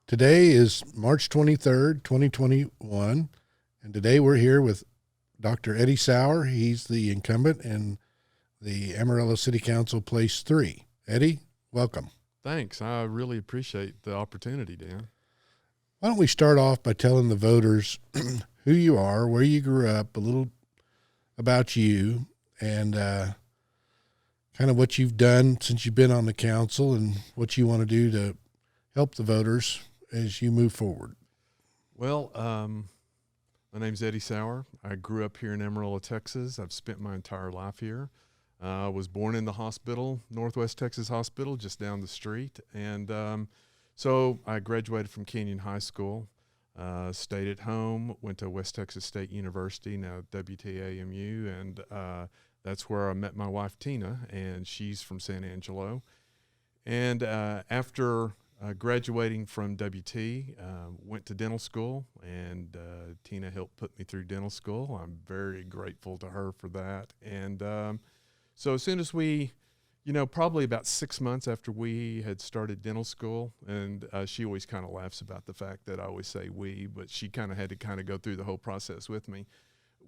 Today is March 23rd, 2021, and today we're here with Dr. Eddy Sauer. He's the incumbent in the Amarillo City Council, Place 3. Eddy, welcome. Thanks. I really appreciate the opportunity, Dan. Why don't we start off by telling the voters who you are, where you grew up, a little about you, and kind of what you've done since you've been on the council and what you want to do to help the voters as you move forward. Well, my name's Eddy Sauer. I grew up here in Amarillo, Texas. I've spent my entire life here. I was born in the hospital, Northwest Texas Hospital, just down the street. And so I graduated from Canyon High School, stayed at home, went to West Texas State University, now WTAMU, and that's where I met my wife, Tina, and she's from San Angelo. And after graduating from WT, went to dental school, and Tina helped put me through dental school. I'm very grateful to her for that. And so as soon as we, probably about 6 months after we had started dental school, and she always kind of laughs about the fact that I always say we, but she kind of had to kind of go through the whole process with me.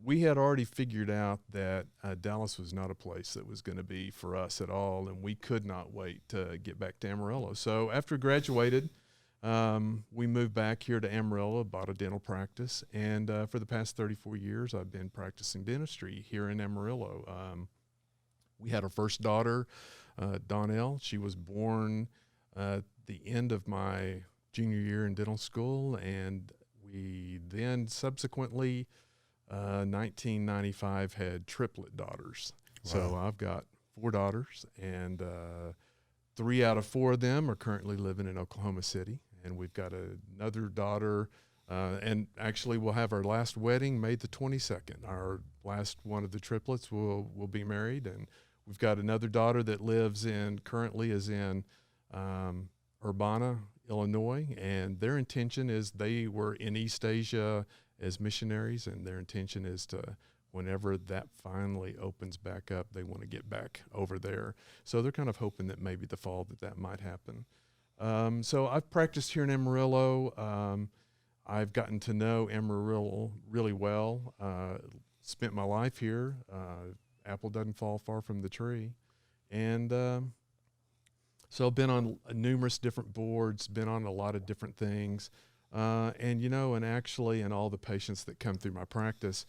We had already figured out that Dallas was not a place that was going to be for us at all, and we could not wait to get back to Amarillo. So after graduated, we moved back here to Amarillo, bought a dental practice, and for the past 34 years, I've been practicing dentistry here in Amarillo. We had our first daughter, Donnell. She was born at the end of my junior year in dental school, and we then subsequently 1995 had triplet daughters. Wow. So I've got 4 daughters, and 3 out of 4 of them are currently living in Oklahoma City. And we've got another daughter, and actually we'll have our last wedding May the 22nd. Our last one of the triplets will be married, and we've got another daughter that currently is in Urbana, Illinois, and their intention is they were in East Asia as missionaries, and their intention is to, whenever that finally opens back up, they want to get back over there. So they're kind of hoping that maybe the fall that might happen. So I've practiced here in Amarillo. I've gotten to know Amarillo really well. Spent my life here. Apple doesn't fall far from the tree. And so I've been on numerous different boards, been on a lot of different things. And actually, in all the patients that come through my practice,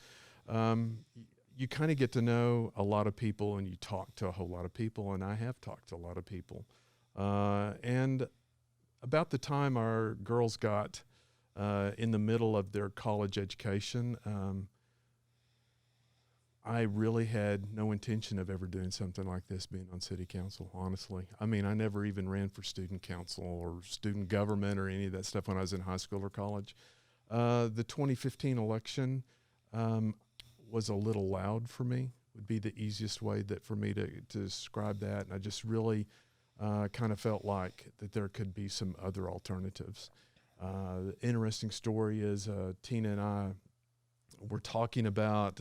you kind of get to know a lot of people, and you talk to a whole lot of people, and I have talked to a lot of people. And about the time our girls got in the middle of their college education, I really had no intention of ever doing something like this, being on city council, honestly. I mean, I never even ran for student council or student government or any of that stuff when I was in high school or college. The 2015 election was a little loud for me, would be the easiest way for me to describe that. And I just really kind of felt like that there could be some other alternatives. The interesting story is Tina and I were talking about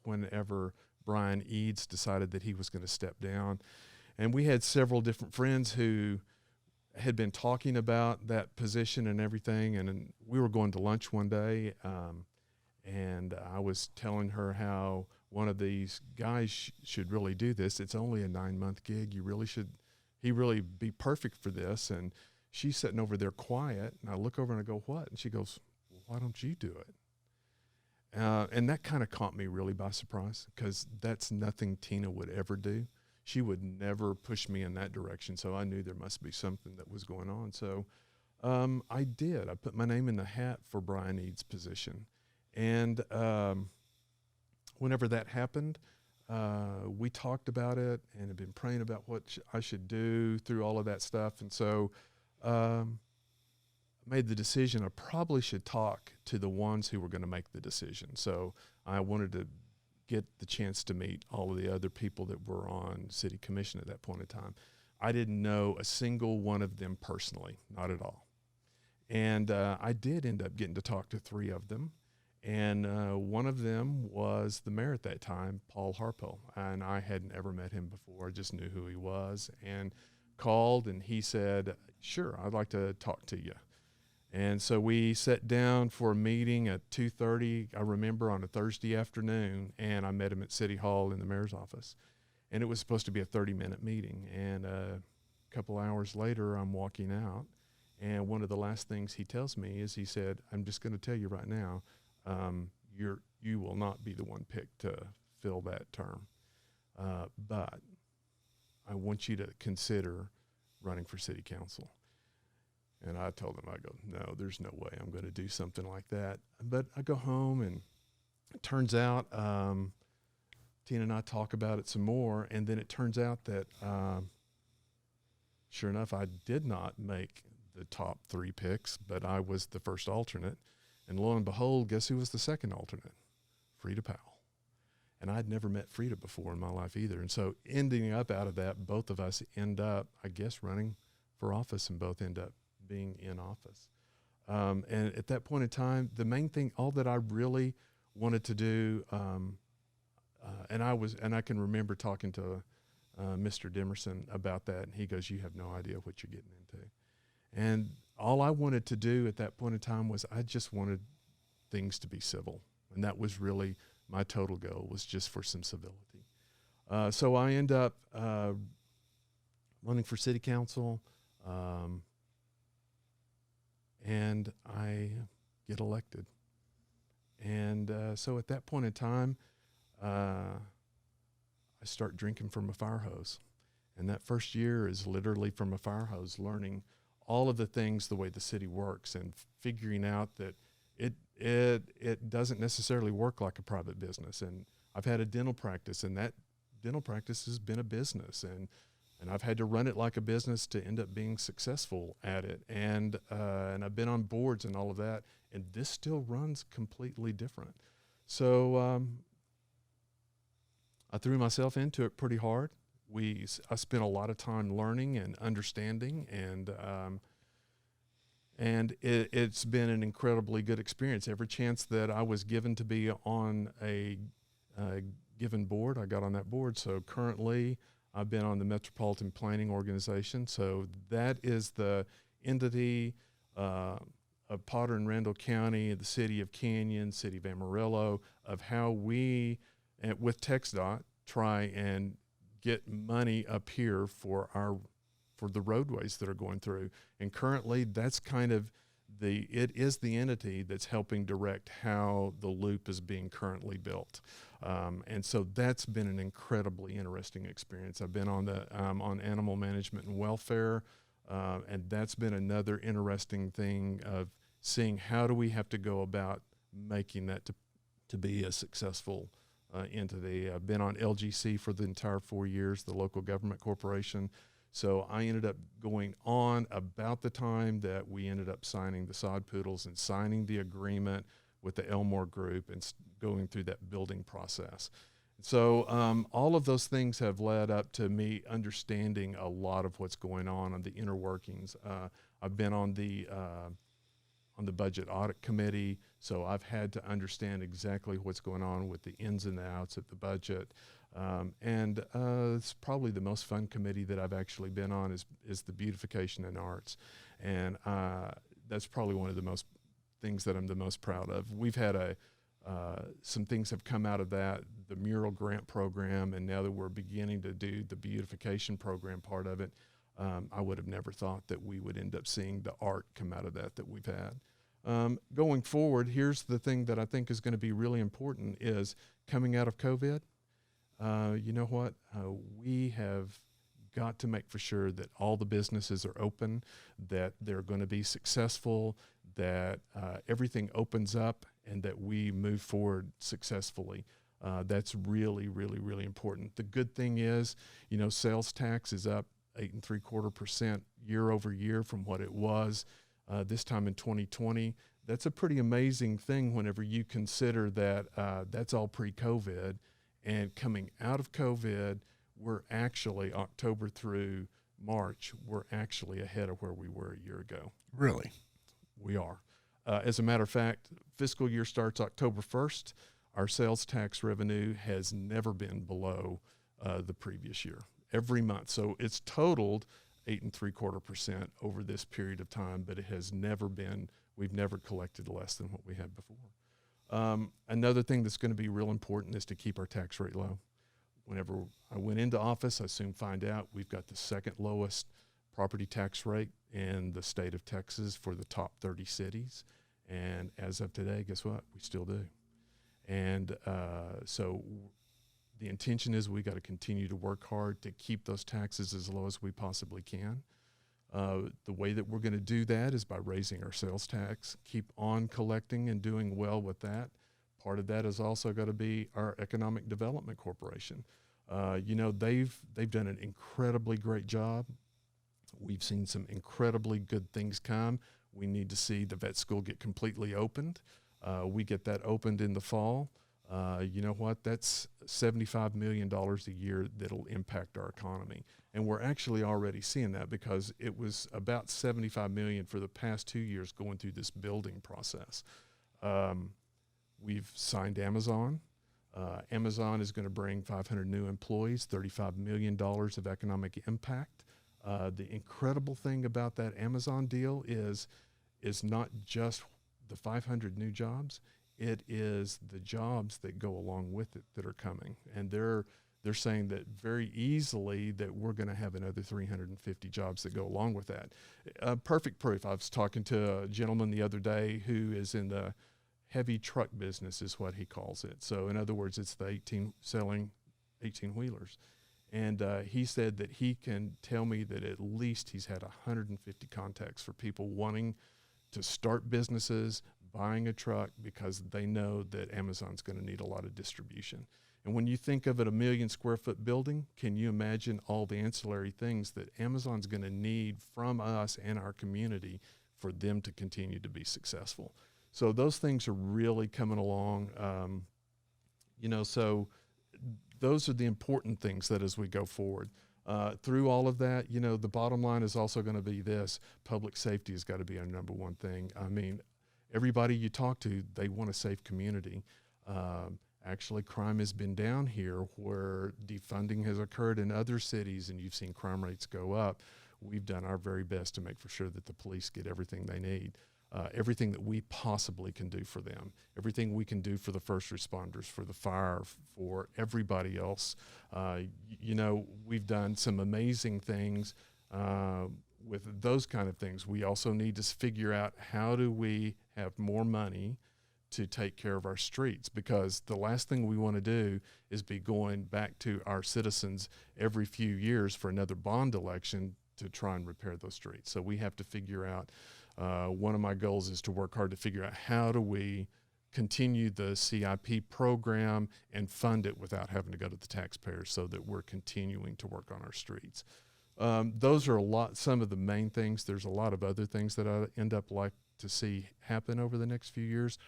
whenever Brian Eads decided that he was going to step down. And we had several different friends who had been talking about that position and everything. And we were going to lunch one day, and I was telling her how one of these guys should really do this. It's only a 9-month gig. He really be perfect for this. And she's sitting over there quiet, and I look over and I go, "What?" And she goes, "Well, why don't you do it?" And that kind of caught me really by surprise, because that's nothing Tina would ever do. She would never push me in that direction, so I knew there must be something that was going on. So I did. I put my name in the hat for Brian Eads' position. And whenever that happened, we talked about it and had been praying about what I should do through all of that stuff. And so made the decision I probably should talk to the ones who were going to make the decision. So I wanted to get the chance to meet all of the other people that were on city commission at that point in time. I didn't know a single one of them personally, not at all. And I did end up getting to talk to 3 of them. And one of them was the mayor at that time, Paul Harpo. And I hadn't ever met him before. I just knew who he was. And called, and he said, "Sure, I'd like to talk to you." And so we sat down for a meeting at 2:30, I remember, on a Thursday afternoon, and I met him at City Hall in the mayor's office. And it was supposed to be a 30-minute meeting. And a couple hours later, I'm walking out, and one of the last things he tells me is, he said, "I'm just going to tell you right now, you will not be the one picked to fill that term. But I want you to consider running for city council." And I told him, I go, "No, there's no way I'm going to do something like that." But I go home, and it turns out Tina and I talk about it some more, and then it turns out that sure enough, I did not make the top 3 picks, but I was the first alternate. And lo and behold, guess who was the second alternate? Frida Powell. And I'd never met Frida before in my life either. And so ending up out of that, both of us end up, I guess, running for office, and both end up being in office. And at that point in time, the main thing, all that I really wanted to do, and I can remember talking to Mr. Demerson about that, and he goes, "You have no idea what you're getting into." And all I wanted to do at that point in time was, I just wanted things to be civil. And that was really my total goal, was just for some civility. So I end up running for city council, and I get elected. And so at that point in time, I start drinking from a fire hose. And that first year is literally from a fire hose, learning all of the things, the way the city works, and figuring out that it doesn't necessarily work like a private business. And I've had a dental practice, and that dental practice has been a business, and I've had to run it like a business to end up being successful at it. And I've been on boards and all of that, and this still runs completely different. So I threw myself into it pretty hard. I spent a lot of time learning and understanding, and it's been an incredibly good experience. Every chance that I was given to be on a given board, I got on that board. So currently, I've been on the Metropolitan Planning Organization. So that is the entity of Potter and Randall County, the city of Canyon, city of Amarillo, of how we, with TxDOT, try and get money up here for the roadways that are going through. And currently, that's kind of it is the entity that's helping direct how the loop is being currently built. And so that's been an incredibly interesting experience. I've been on on animal management and welfare, and that's been another interesting thing of seeing how do we have to go about making that to be a successful entity. I've been on LGC for the entire 4 years, the local government corporation. So I ended up going on about the time that we ended up signing the Sod Poodles and signing the agreement with the Elmore Group and going through that building process. So all of those things have led up to me understanding a lot of what's going on the inner workings. I've been on the budget audit committee, so I've had to understand exactly what's going on with the ins and the outs of the budget. And it's probably the most fun committee that I've actually been on is the beautification and arts. And that's probably one of the most things that I'm the most proud of. We've had some things have come out of that, the mural grant program, and now that we're beginning to do the beautification program part of it, I would have never thought that we would end up seeing the art come out of that we've had. Going forward, here's the thing that I think is going to be really important is coming out of COVID. You know what? We have got to make for sure that all the businesses are open, that they're going to be successful, that everything opens up, and that we move forward successfully. That's really, really, really important. The good thing is, sales tax is up 8.75% year over year from what it was this time in 2020. That's a pretty amazing thing whenever you consider that that's all pre-COVID. And coming out of COVID, we're actually, October through March, we're actually ahead of where we were a year ago. Really? We are. As a matter of fact, fiscal year starts October 1st. Our sales tax revenue has never been below the previous year, every month. So it's totaled 8.75% over this period of time, but it has never been, we've never collected less than what we had before. Another thing that's going to be real important is to keep our tax rate low. Whenever I went into office, I soon find out we've got the second lowest property tax rate in the state of Texas for the top 30 cities. And as of today, guess what? We still do. And so the intention is we got to continue to work hard to keep those taxes as low as we possibly can. The way that we're going to do that is by raising our sales tax, keep on collecting and doing well with that. Part of that is also got to be our Economic Development Corporation. They've done an incredibly great job. We've seen some incredibly good things come. We need to see the vet school get completely opened. We get that opened in the fall. You know what? That's $75 million a year that'll impact our economy. And we're actually already seeing that because it was about $75 million for the past 2 years going through this building process. We've signed Amazon. Amazon is going to bring 500 new employees, $35 million of economic impact. The incredible thing about that Amazon deal is not just the 500 new jobs. It is the jobs that go along with it that are coming. And they're saying that very easily that we're going to have another 350 jobs that go along with that. Perfect proof. I was talking to a gentleman the other day who is in the heavy truck business is what he calls it. So in other words, it's the selling 18-wheelers. And he said that he can tell me that at least he's had 150 contacts for people wanting to start businesses, buying a truck, because they know that Amazon's going to need a lot of distribution. And when you think of it, a 1 million square foot building, can you imagine all the ancillary things that Amazon's going to need from us and our community for them to continue to be successful? So those things are really coming along. So those are the important things that as we go forward. Through all of that, the bottom line is also going to be this: public safety has got to be our number one thing. I mean, everybody you talk to, they want a safe community. Actually, crime has been down here where defunding has occurred in other cities and you've seen crime rates go up. We've done our very best to make for sure that the police get everything they need. Everything that we possibly can do for them, everything we can do for the first responders, for the fire, for everybody else. We've done some amazing things with those kind of things. We also need to figure out how do we have more money to take care of our streets, because the last thing we want to do is be going back to our citizens every few years for another bond election to try and repair those streets. So we have to figure out, one of my goals is to work hard to figure out how do we continue the CIP program and fund it without having to go to the taxpayers, so that we're continuing to work on our streets. Those are some of the main things. There's a lot of other things that I end up like to see happen over the next few years,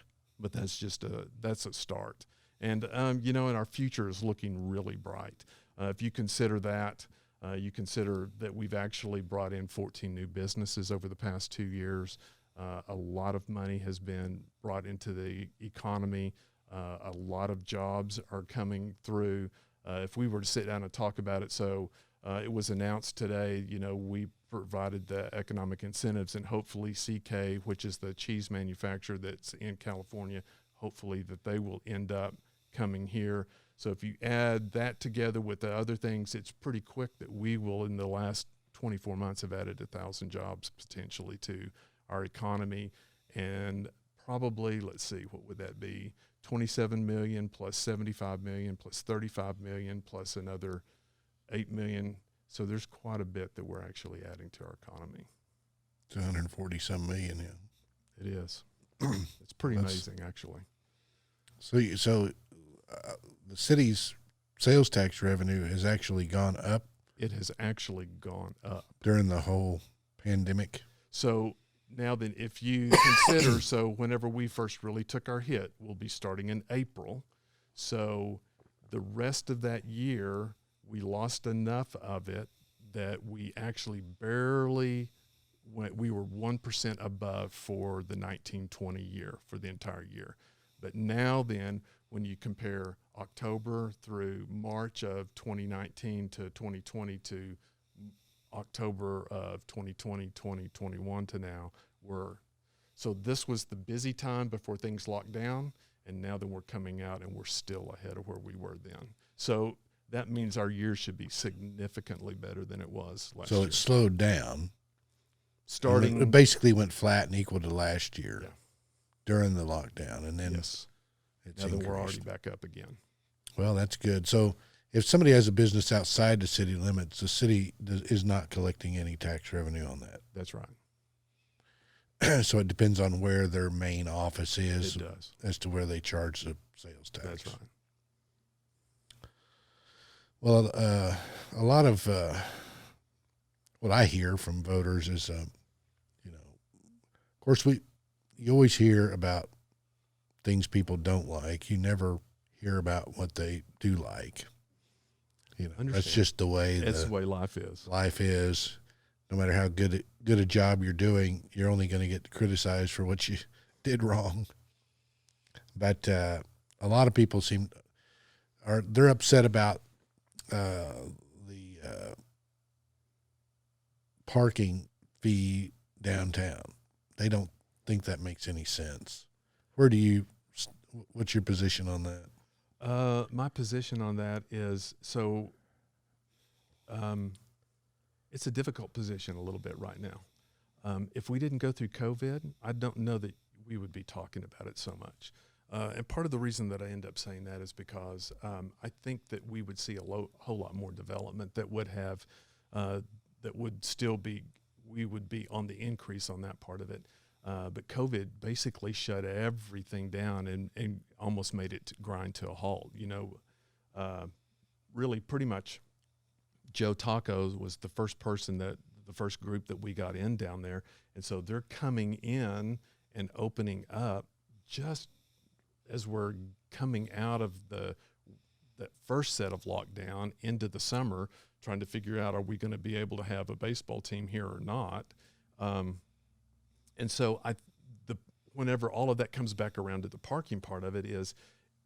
but that's a start. And, and our future is looking really bright. If you consider that, you consider that we've actually brought in 14 new businesses over the past 2 years. A lot of money has been brought into the economy. A lot of jobs are coming through. If we were to sit down and talk about it, it was announced today, we provided the economic incentives, and hopefully CK, which is the cheese manufacturer that's in California, hopefully that they will end up coming here. So if you add that together with the other things, it's pretty quick that we will, in the last 24 months, have added 1,000 jobs potentially to our economy. And probably, let's see, what would that be? 27 million plus 75 million plus 35 million plus another 8 million. So there's quite a bit that we're actually adding to our economy. 240 million, yeah. It is. It's pretty amazing, actually. So the city's sales tax revenue has actually gone up. It has actually gone up during the whole pandemic. So now then, if you consider, so whenever we first really took our hit, we'll be starting in April. So the rest of that year, we lost enough of it that we actually barely we were 1% above for the 1920 year, for the entire year. But now then, when you compare October through March of 2019 to 2020 to October of 2020, 2021 to now, so this was the busy time before things locked down, and now that we're coming out and we're still ahead of where we were then. So that means our year should be significantly better than it was last year. So it slowed down. Starting, it basically went flat and equal to last year yeah. during the lockdown, and then Yes. it's Now that we're increased. already back up again. Well, that's good. So if somebody has a business outside the city limits, the city is not collecting any tax revenue on that. That's right. So it depends on where their main office is. It does. As to where they charge the sales tax. That's right. Well, a lot of what I hear from voters is, of course, you always hear about things people don't like. You never hear about what they do like. That's just the way That's the way life is. Life is. No matter how good a job you're doing, you're only going to get criticized for what you did wrong. But a lot of people they're upset about the parking fee downtown. They don't think that makes any sense. What's your position on that? My position on that is, it's a difficult position a little bit right now. If we didn't go through COVID, I don't know that we would be talking about it so much. And part of the reason that I end up saying that is because I think that we would see a whole lot more development that would have, we would be on the increase on that part of it. But COVID basically shut everything down and almost made it grind to a halt. Really pretty much Joe Tacos was the first group that we got in down there. And so they're coming in and opening up just as we're coming out of that first set of lockdown into the summer, trying to figure out, are we going to be able to have a baseball team here or not? And so whenever all of that comes back around to the parking part of it is,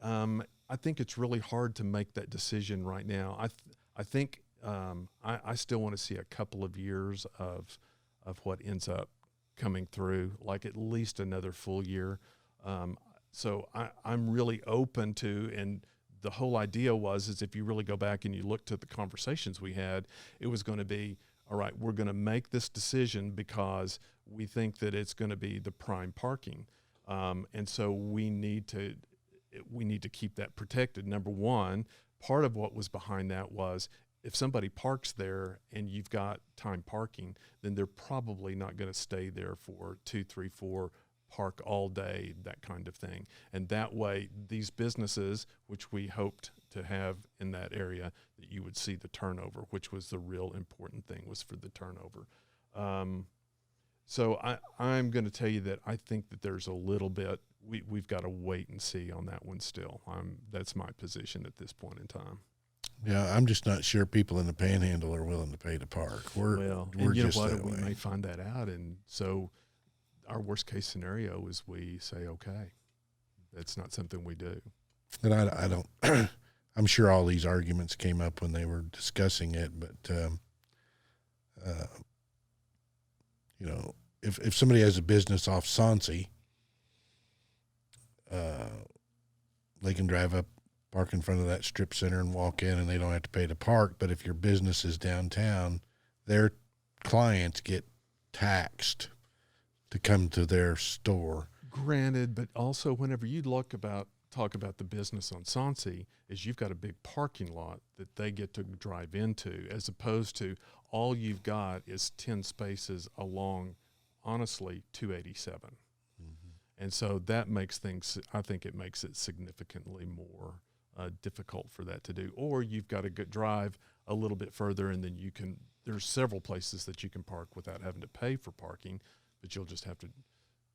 I think it's really hard to make that decision right now. I think I still want to see a couple of years of what ends up coming through, like at least another full year. So I'm really open to, and the whole idea is if you really go back and you look to the conversations we had, it was going to be, all right, we're going to make this decision because we think that it's going to be the prime parking. And so we need to keep that protected. Number one, part of what was behind that was if somebody parks there and you've got time parking, then they're probably not going to stay there for 2, 3, 4, park all day, that kind of thing. And that way, these businesses, which we hoped to have in that area, that you would see the turnover, which was the real important thing, was for the turnover. So I'm going to tell you that I think that there's a little bit, we've got to wait and see on that one still. That's my position at this point in time. Yeah, I'm just not sure people in the Panhandle are willing to pay to park. We're just that way. We may find that out, and so our worst case scenario is we say, okay, that's not something we do. And I don't. I'm sure all these arguments came up when they were discussing it, but if somebody has a business off Soncy, they can drive up, park in front of that strip center and walk in, and they don't have to pay to park. But if your business is downtown, their clients get taxed to come to their store. Granted, but also whenever you talk about the business on Soncy, is you've got a big parking lot that they get to drive into, as opposed to all you've got is 10 spaces along, honestly, 287. Mm-hmm. And so that makes things, I think it makes it significantly more difficult for that to do. Or you've got to drive a little bit further, and then there's several places that you can park without having to pay for parking, but you'll just have to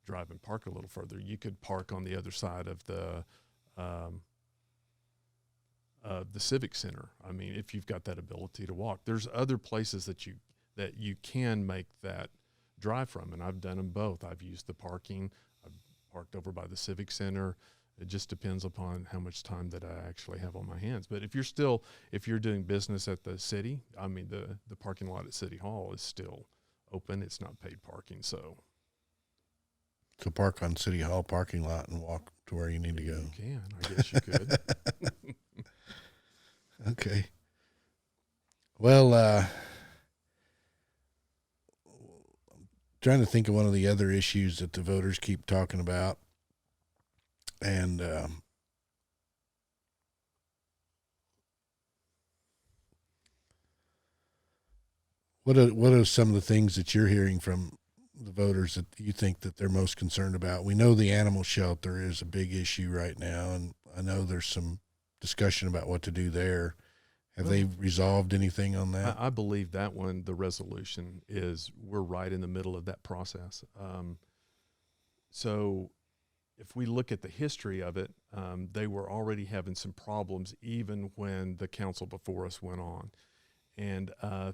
drive and park a little further. You could park on the other side of the Civic Center. I mean, if you've got that ability to walk, there's other places that you can make that drive from, and I've done them both. I've used the parking. I've parked over by the Civic Center, It just depends upon how much time that I actually have on my hands. But if you're doing business at the city, I mean, the parking lot at City Hall is still open. It's not paid parking. So park on City Hall parking lot and walk to where you need to go. you can, I guess you could. Okay. Well, trying to think of one of the other issues that the voters keep talking about. And what are some of the things that you're hearing from the voters that you think that they're most concerned about? We know the animal shelter is a big issue right now, and I know there's some discussion about what to do there. Have they resolved anything on that? I believe that one, the resolution is, we're right in the middle of that process. So if we look at the history of it, they were already having some problems even when the council before us went on. And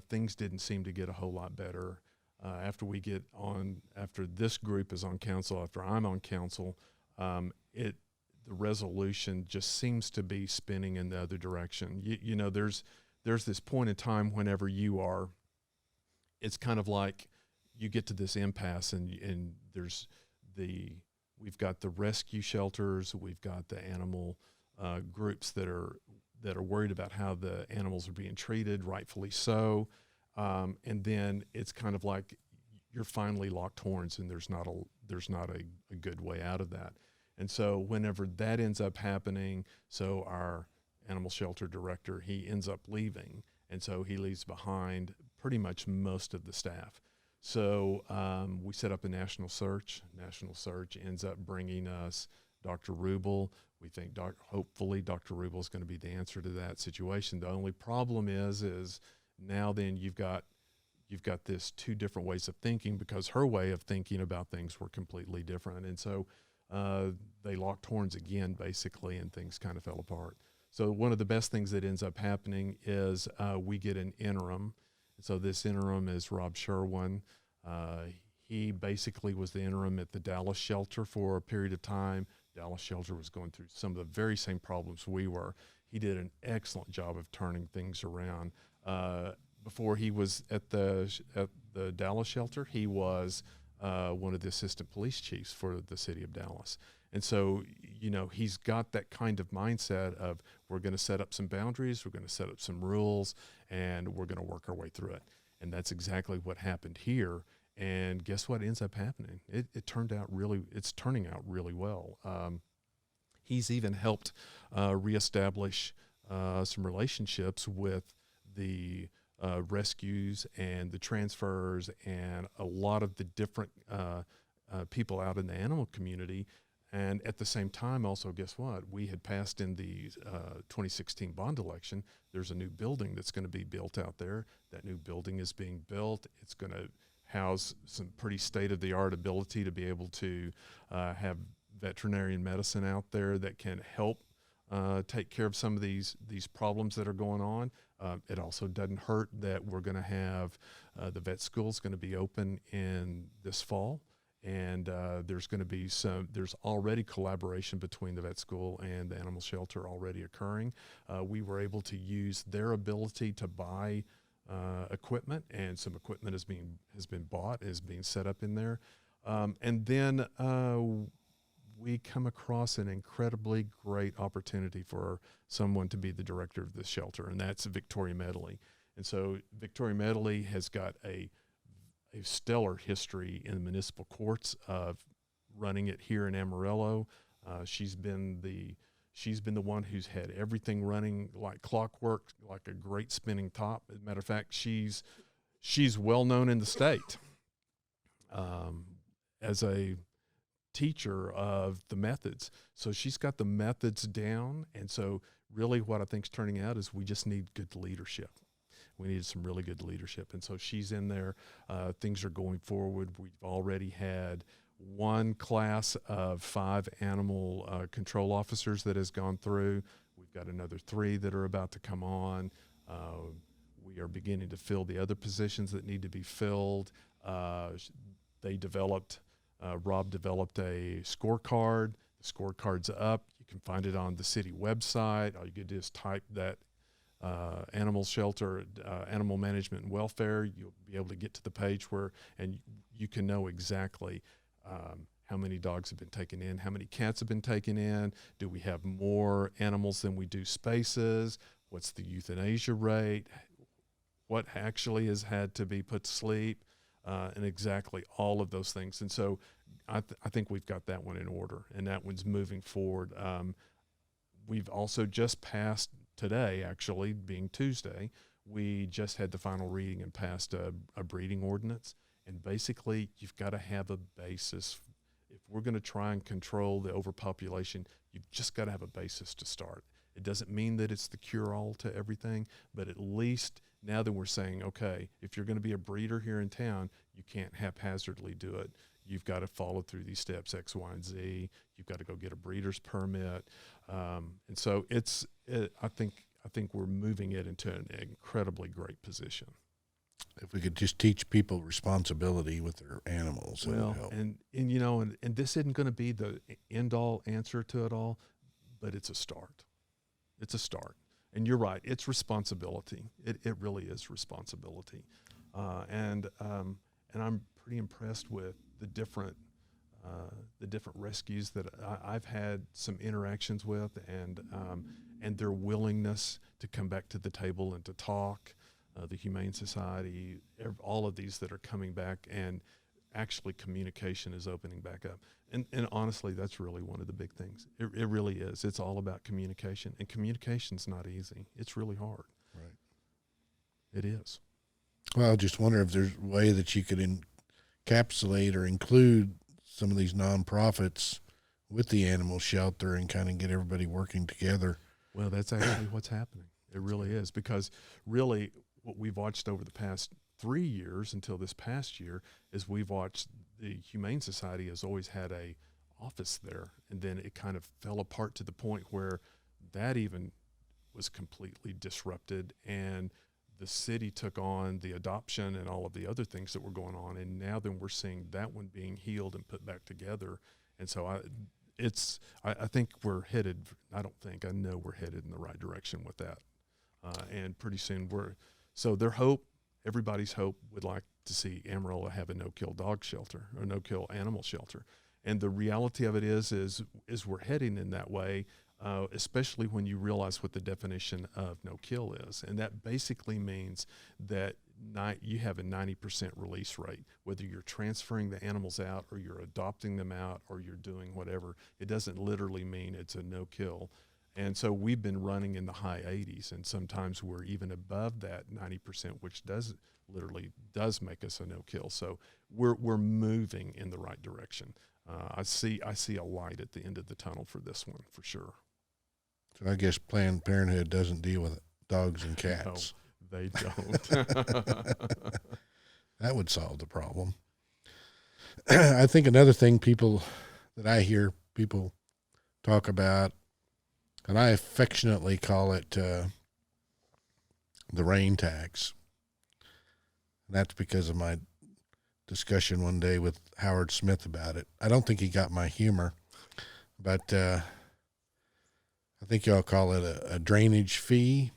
things didn't seem to get a whole lot better. After this group is on council, after I'm on council, the resolution just seems to be spinning in the other direction. You know, there's this point in time whenever it's kind of like you get to this impasse, and we've got the rescue shelters, we've got the animal groups that are worried about how the animals are being treated, rightfully so, and then it's kind of like you're finally locked horns, and there's not a good way out of that. And so whenever that ends up happening, so our animal shelter director, he ends up leaving, and so he leaves behind pretty much most of the staff. So we set up a national search. National search ends up bringing us Dr. Rubel. We think hopefully Dr. Rubel is going to be the answer to that situation. The only problem is now then you've got this two different ways of thinking, because her way of thinking about things were completely different. And so they locked horns again, basically, and things kind of fell apart. So one of the best things that ends up happening is we get an interim. So this interim is Rob Sherwin. He basically was the interim at the Dallas shelter for a period of time. Dallas shelter was going through some of the very same problems we were. He did an excellent job of turning things around. Before he was at the Dallas shelter, he was one of the assistant police chiefs for the city of Dallas. And so, you know, he's got that kind of mindset of, we're going to set up some boundaries, we're going to set up some rules, and we're going to work our way through it. And that's exactly what happened here. And guess what ends up happening? It's turning out really well. He's even helped reestablish some relationships with the rescues and the transfers and a lot of the different people out in the animal community. And at the same time, also, guess what? We had passed in the 2016 bond election. There's a new building that's going to be built out there. That new building is being built. It's going to house some pretty state-of-the-art ability to be able to have veterinarian medicine out there that can help take care of some of these problems that are going on. It also doesn't hurt that we're going to have the vet school is going to be open in this fall. And there's already collaboration between the vet school and the animal shelter already occurring. We were able to use their ability to buy equipment, and some equipment has been bought, is being set up in there. And then we come across an incredibly great opportunity for someone to be the director of this shelter, and that's Victoria Medley. And so Victoria Medley has got a stellar history in the municipal courts of running it here in Amarillo. She's been the one who's had everything running like clockwork, like a great spinning top. As a matter of fact, she's well known in the state as a teacher of the methods. So she's got the methods down. And so really what I think is turning out is we just need good leadership. We needed some really good leadership. And so she's in there. Things are going forward. We've already had one class of 5 animal control officers that has gone through. We've got another 3 that are about to come on. We are beginning to fill the other positions that need to be filled. Rob developed a scorecard. The scorecard's up. You You can find it on the city website. All you can do is type that animal shelter, animal management and welfare. You'll be able to get to the page and you can know exactly how many dogs have been taken in, how many cats have been taken in, do we have more animals than we do spaces, what's the euthanasia rate, what actually has had to be put to sleep, and exactly all of those things. And so I think we've got that one in order, and that one's moving forward. We've also just passed today, actually, being Tuesday, we just had the final reading and passed a breeding ordinance. And basically, you've got to have a basis. If we're going to try and control the overpopulation, you've just got to have a basis to start. It doesn't mean that it's the cure-all to everything, but at least now that we're saying, okay, if you're going to be a breeder here in town, you can't haphazardly do it. You've got to follow through these steps, X, Y, and Z. You've got to go get a breeder's permit. And so I think we're moving it into an incredibly great position. If we could just teach people responsibility with their animals, it would help. And you know, and this isn't going to be the end-all answer to it all, but it's a start. It's a start. And you're right, it's responsibility. It really is responsibility. And I'm pretty impressed with the different rescues that I've had some interactions with, and their willingness to come back to the table and to talk. The Humane Society, all of these that are coming back, and actually communication is opening back up. And honestly, that's really one of the big things. It really is. It's all about communication, and communication's not easy. It's really hard. Right. It is. Well, I just wonder if there's a way that you could encapsulate or include some of these nonprofits with the animal shelter and kind of get everybody working together. Well, that's actually what's happening. It really is, because really what we've watched over the past 3 years until this past year is we've watched the Humane Society has always had a office there, and then it kind of fell apart to the point where that even was completely disrupted, and the city took on the adoption and all of the other things that were going on, and now then we're seeing that one being healed and put back together. And so I think we're headed, I know we're headed in the right direction with that. And pretty soon everybody's hope would like to see Amarillo have a no-kill dog shelter or no-kill animal shelter. And the reality of it is we're heading in that way, especially when you realize what the definition of no-kill is. And that basically means that you have a 90% release rate, whether you're transferring the animals out or you're adopting them out or you're doing whatever. It doesn't literally mean it's a no-kill. And so we've been running in the high 80s, and sometimes we're even above that 90%, which does make us a no-kill. So we're moving in the right direction. I see a light at the end of the tunnel for this one, for sure. So I guess Planned Parenthood doesn't deal with dogs and cats. No, they don't. That would solve the problem. I think another thing that I hear people talk about, and I affectionately call it the rain tax. And that's because of my discussion one day with Howard Smith about it. I don't think he got my humor, but I think y'all call it a drainage fee.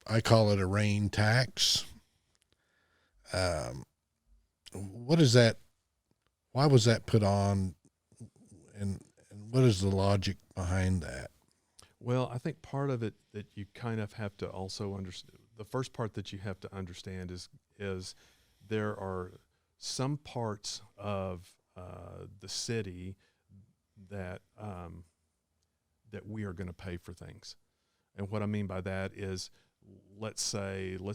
I call it a rain tax. What is that? Why was that put on? And what is the logic behind that? Well, I think part of it that you kind of have to also understand, the first part that you have to understand is there are some parts of the city that we are going to pay for things. And what I mean by that is, let's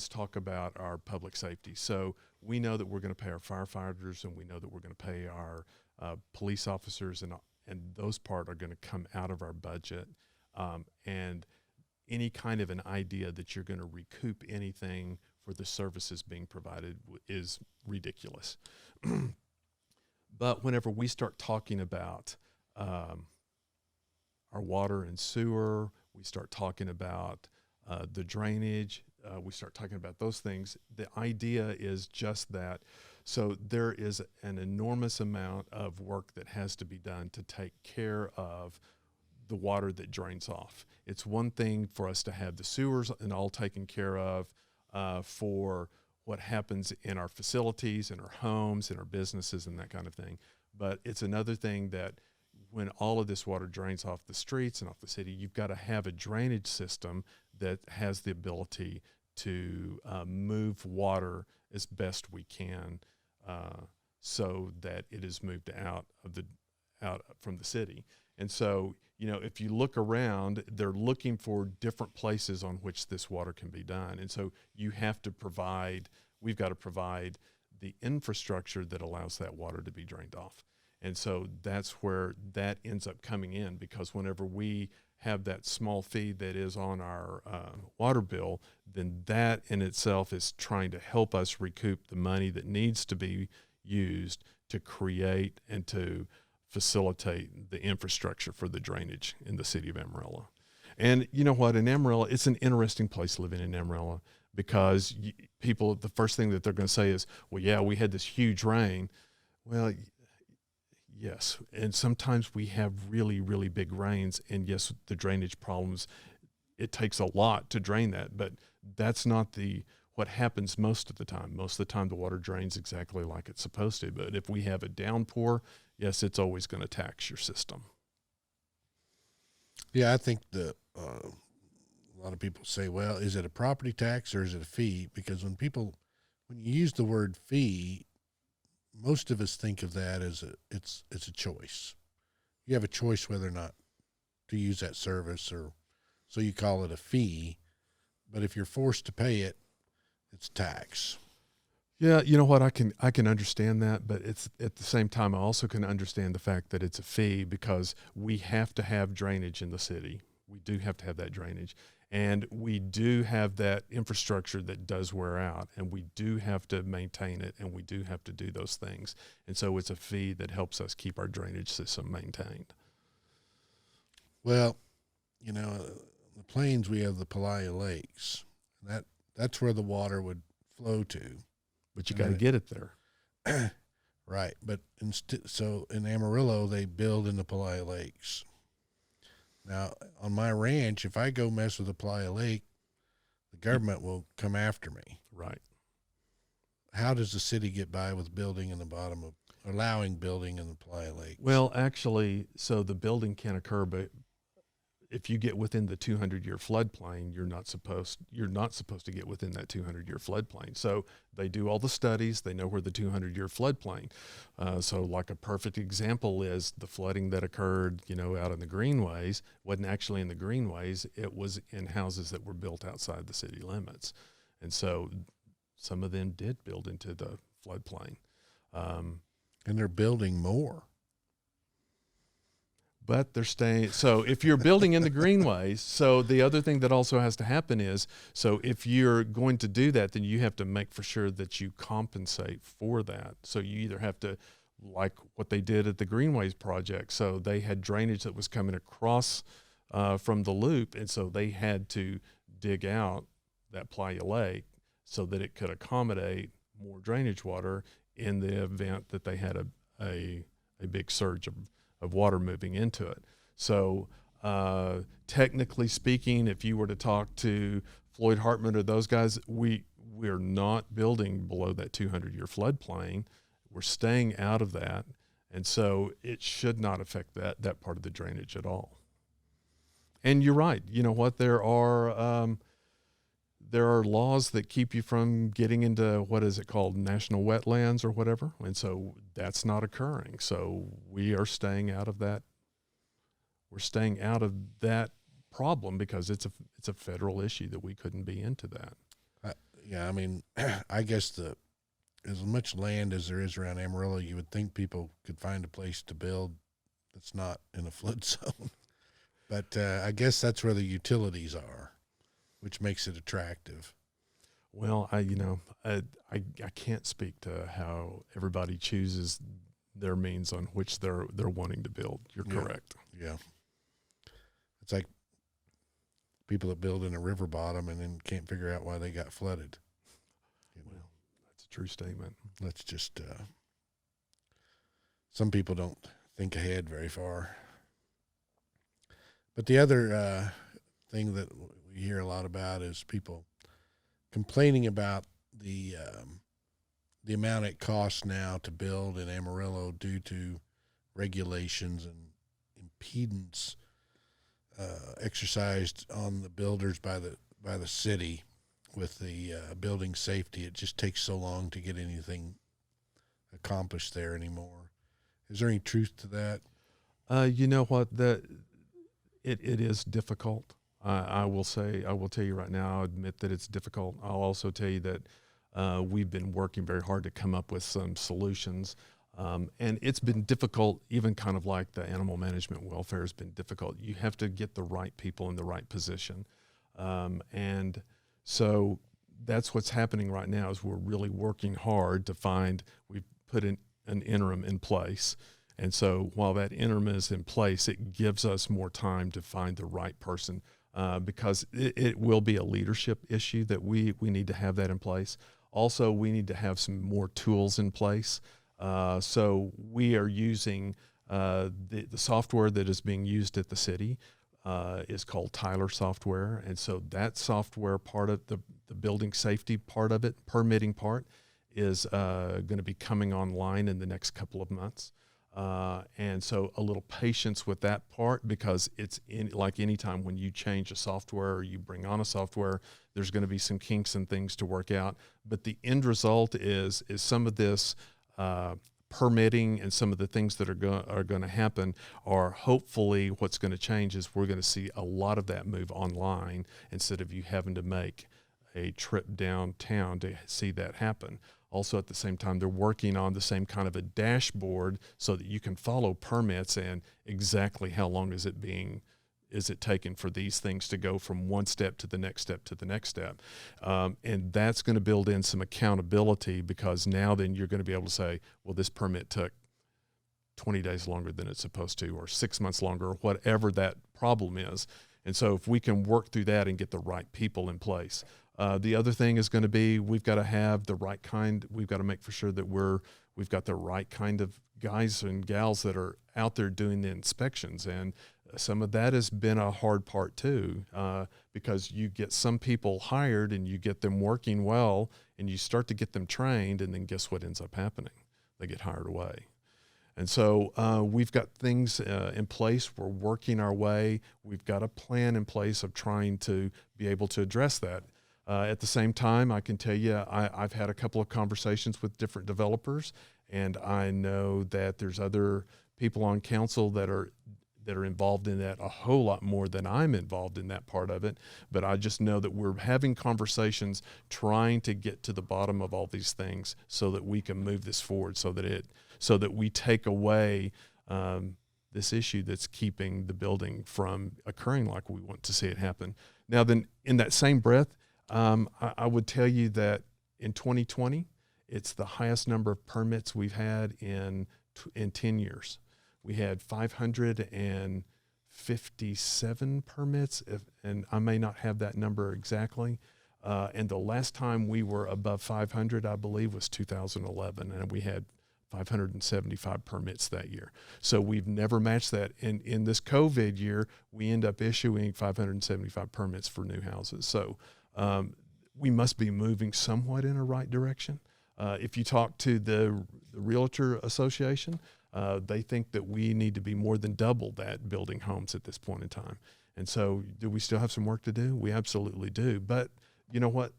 talk about our public safety. So we know that we're going to pay our firefighters, and we know that we're going to pay our police officers, and those part are going to come out of our budget. And any kind of an idea that you're going to recoup anything for the services being provided is ridiculous. But whenever we start talking about our water and sewer, we start talking about the drainage, we start talking about those things, the idea is just that So there is an enormous amount of work that has to be done to take care of the water that drains off. It's one thing for us to have the sewers and all taken care of for what happens in our facilities, in our homes, in our businesses, and that kind of thing. But it's another thing that when all of this water drains off the streets and off the city, you've got to have a drainage system that has the ability to move water as best we can so that it is moved out from the city. And so, if you look around, they're looking for different places on which this water can be done. And so we've got to provide the infrastructure that allows that water to be drained off. And so that's where that ends up coming in, because whenever we have that small fee that is on our water bill, then that in itself is trying to help us recoup the money that needs to be used to create and to facilitate the infrastructure for the drainage in the city of Amarillo. And you know what, in Amarillo, it's an interesting place living in Amarillo, because people, the first thing that they're going to say is, well, yeah, we had this huge rain. Well, yes, and sometimes we have really, really big rains, and yes, the drainage problems, it takes a lot to drain that, but that's not what happens most of the time. Most of the time, the water drains exactly like it's supposed to, but if we have a downpour, yes, it's always going to tax your system. Yeah, I think a lot of people say, well, is it a property tax or is it a fee? Because when you use the word fee, most of us think of that as it's a choice. You have a choice whether or not to use that service, or so you call it a fee. But if you're forced to pay it, it's tax. Yeah, you know what, I can understand that, but it's at the same time I also can understand the fact that it's a fee, because we have to have drainage in the city. We do have to have that drainage, and we do have that infrastructure that does wear out, and we do have to maintain it, and we do have to do those things. And so it's a fee that helps us keep our drainage system maintained. Well, the plains, we have the Palaya Lakes. That's where the water would flow to. But you got to get it there. Right. But so in Amarillo, they build in the Palaya Lakes. Now, on my ranch, if I go mess with the Palaya Lake, the government will come after me. Right. How does the city get by with allowing building in the Palaya Lake? Well, actually, so the building can occur, but if you get within the 200-year floodplain, you're not supposed to get within that 200-year floodplain. So they do all the studies. They know where the 200-year floodplain. So like a perfect example is the flooding that occurred, out in the greenways. Wasn't actually in the greenways. It was in houses that were built outside the city limits. And so some of them did build into the floodplain. And they're building more. But they're staying. So if you're building in the greenways, so the other thing that also has to happen is, so if you're going to do that, then you have to make for sure that you compensate for that. So you either have to, like what they did at the Greenways project. So they had drainage that was coming across from the loop. And so they had to dig out that Playa Lake so that it could accommodate more drainage water in the event that they had a big surge of water moving into it. So technically speaking, if you were to talk to Floyd Hartman or those guys, we're not building below that 200-year floodplain. We're staying out of that. And so it should not affect that part of the drainage at all. And you're right. You know what? There are laws that keep you from getting into, what is it called, national wetlands or whatever. And so that's not occurring. So we are staying out of that. We're staying out of that problem because it's a federal issue that we couldn't be into that. Yeah, I mean, I guess as much land as there is around Amarillo, you would think people could find a place to build that's not in a flood zone. But I guess that's where the utilities are, which makes it attractive. Well, I can't speak to how everybody chooses their means on which they're wanting to build. You're correct. Yeah. It's like people that build in a river bottom and then can't figure out why they got flooded. Well, that's true statement. Let's just, some people don't think ahead very far. But the other thing that we hear a lot about is people complaining about the amount it costs now to build in Amarillo due to regulations and impedance exercised on the builders by the city with the building safety. It just takes so long to get anything accomplished there anymore. Is there any truth to that? You know what, it is difficult. I will tell you right now, I'll admit that it's difficult. I'll also tell you that we've been working very hard to come up with some solutions. And it's been difficult, even kind of like the animal management welfare has been difficult. You have to get the right people in the right position. And so that's what's happening right now is we're really working hard to we've put an interim in place. And so while that interim is in place, it gives us more time to find the right person because it will be a leadership issue that we need to have that in place. Also, we need to have some more tools in place. So we are using the software that is being used at the city is called Tyler software. And so that software part of the building safety part of it, permitting part, is going to be coming online in the next couple of months. And so a little patience with that part because it's like any time when you change a software or you bring on a software, there's going to be some kinks and things to work out. But the end result is some of this permitting and some of the things that are going to happen are hopefully what's going to change is we're going to see a lot of that move online instead of you having to make a trip downtown to see that happen. Also, at the same time, they're working on the same kind of a dashboard so that you can follow permits and exactly how long is it taken for these things to go from one step to the next step to the next step. And that's going to build in some accountability because now then you're going to be able to say, well, this permit took 20 days longer than it's supposed to or 6 months longer or whatever that problem is. And so if we can work through that and get the right people in place. The other thing is going to be we've got to have the right kind. We've got to make for sure that we've got the right kind of guys and gals that are out there doing the inspections. And some of that has been a hard part too, because you get some people hired and you get them working well and you start to get them trained and then guess what ends up happening? They get hired away. And so we've got things in place. We're working our way. We've got a plan in place of trying to be able to address that. At the same time, I can tell you I've had a couple of conversations with different developers, and I know that there's other people on council that are involved in that a whole lot more than I'm involved in that part of it. But I just know that we're having conversations trying to get to the bottom of all these things so that we can move this forward so that we take away this issue that's keeping the building from occurring like we want to see it happen. Now then, in that same breath, I would tell you that in 2020, it's the highest number of permits we've had in 10 years. We had 557 permits, and I may not have that number exactly. And the last time we were above 500, I believe, was 2011, and we had 575 permits that year. So we've never matched that. And in this COVID year, we end up issuing 575 permits for new houses. So we must be moving somewhat in a right direction. If you talk to the Realtor Association, they think that we need to be more than double that building homes at this point in time. And so do we still have some work to do? We absolutely do. But you know what?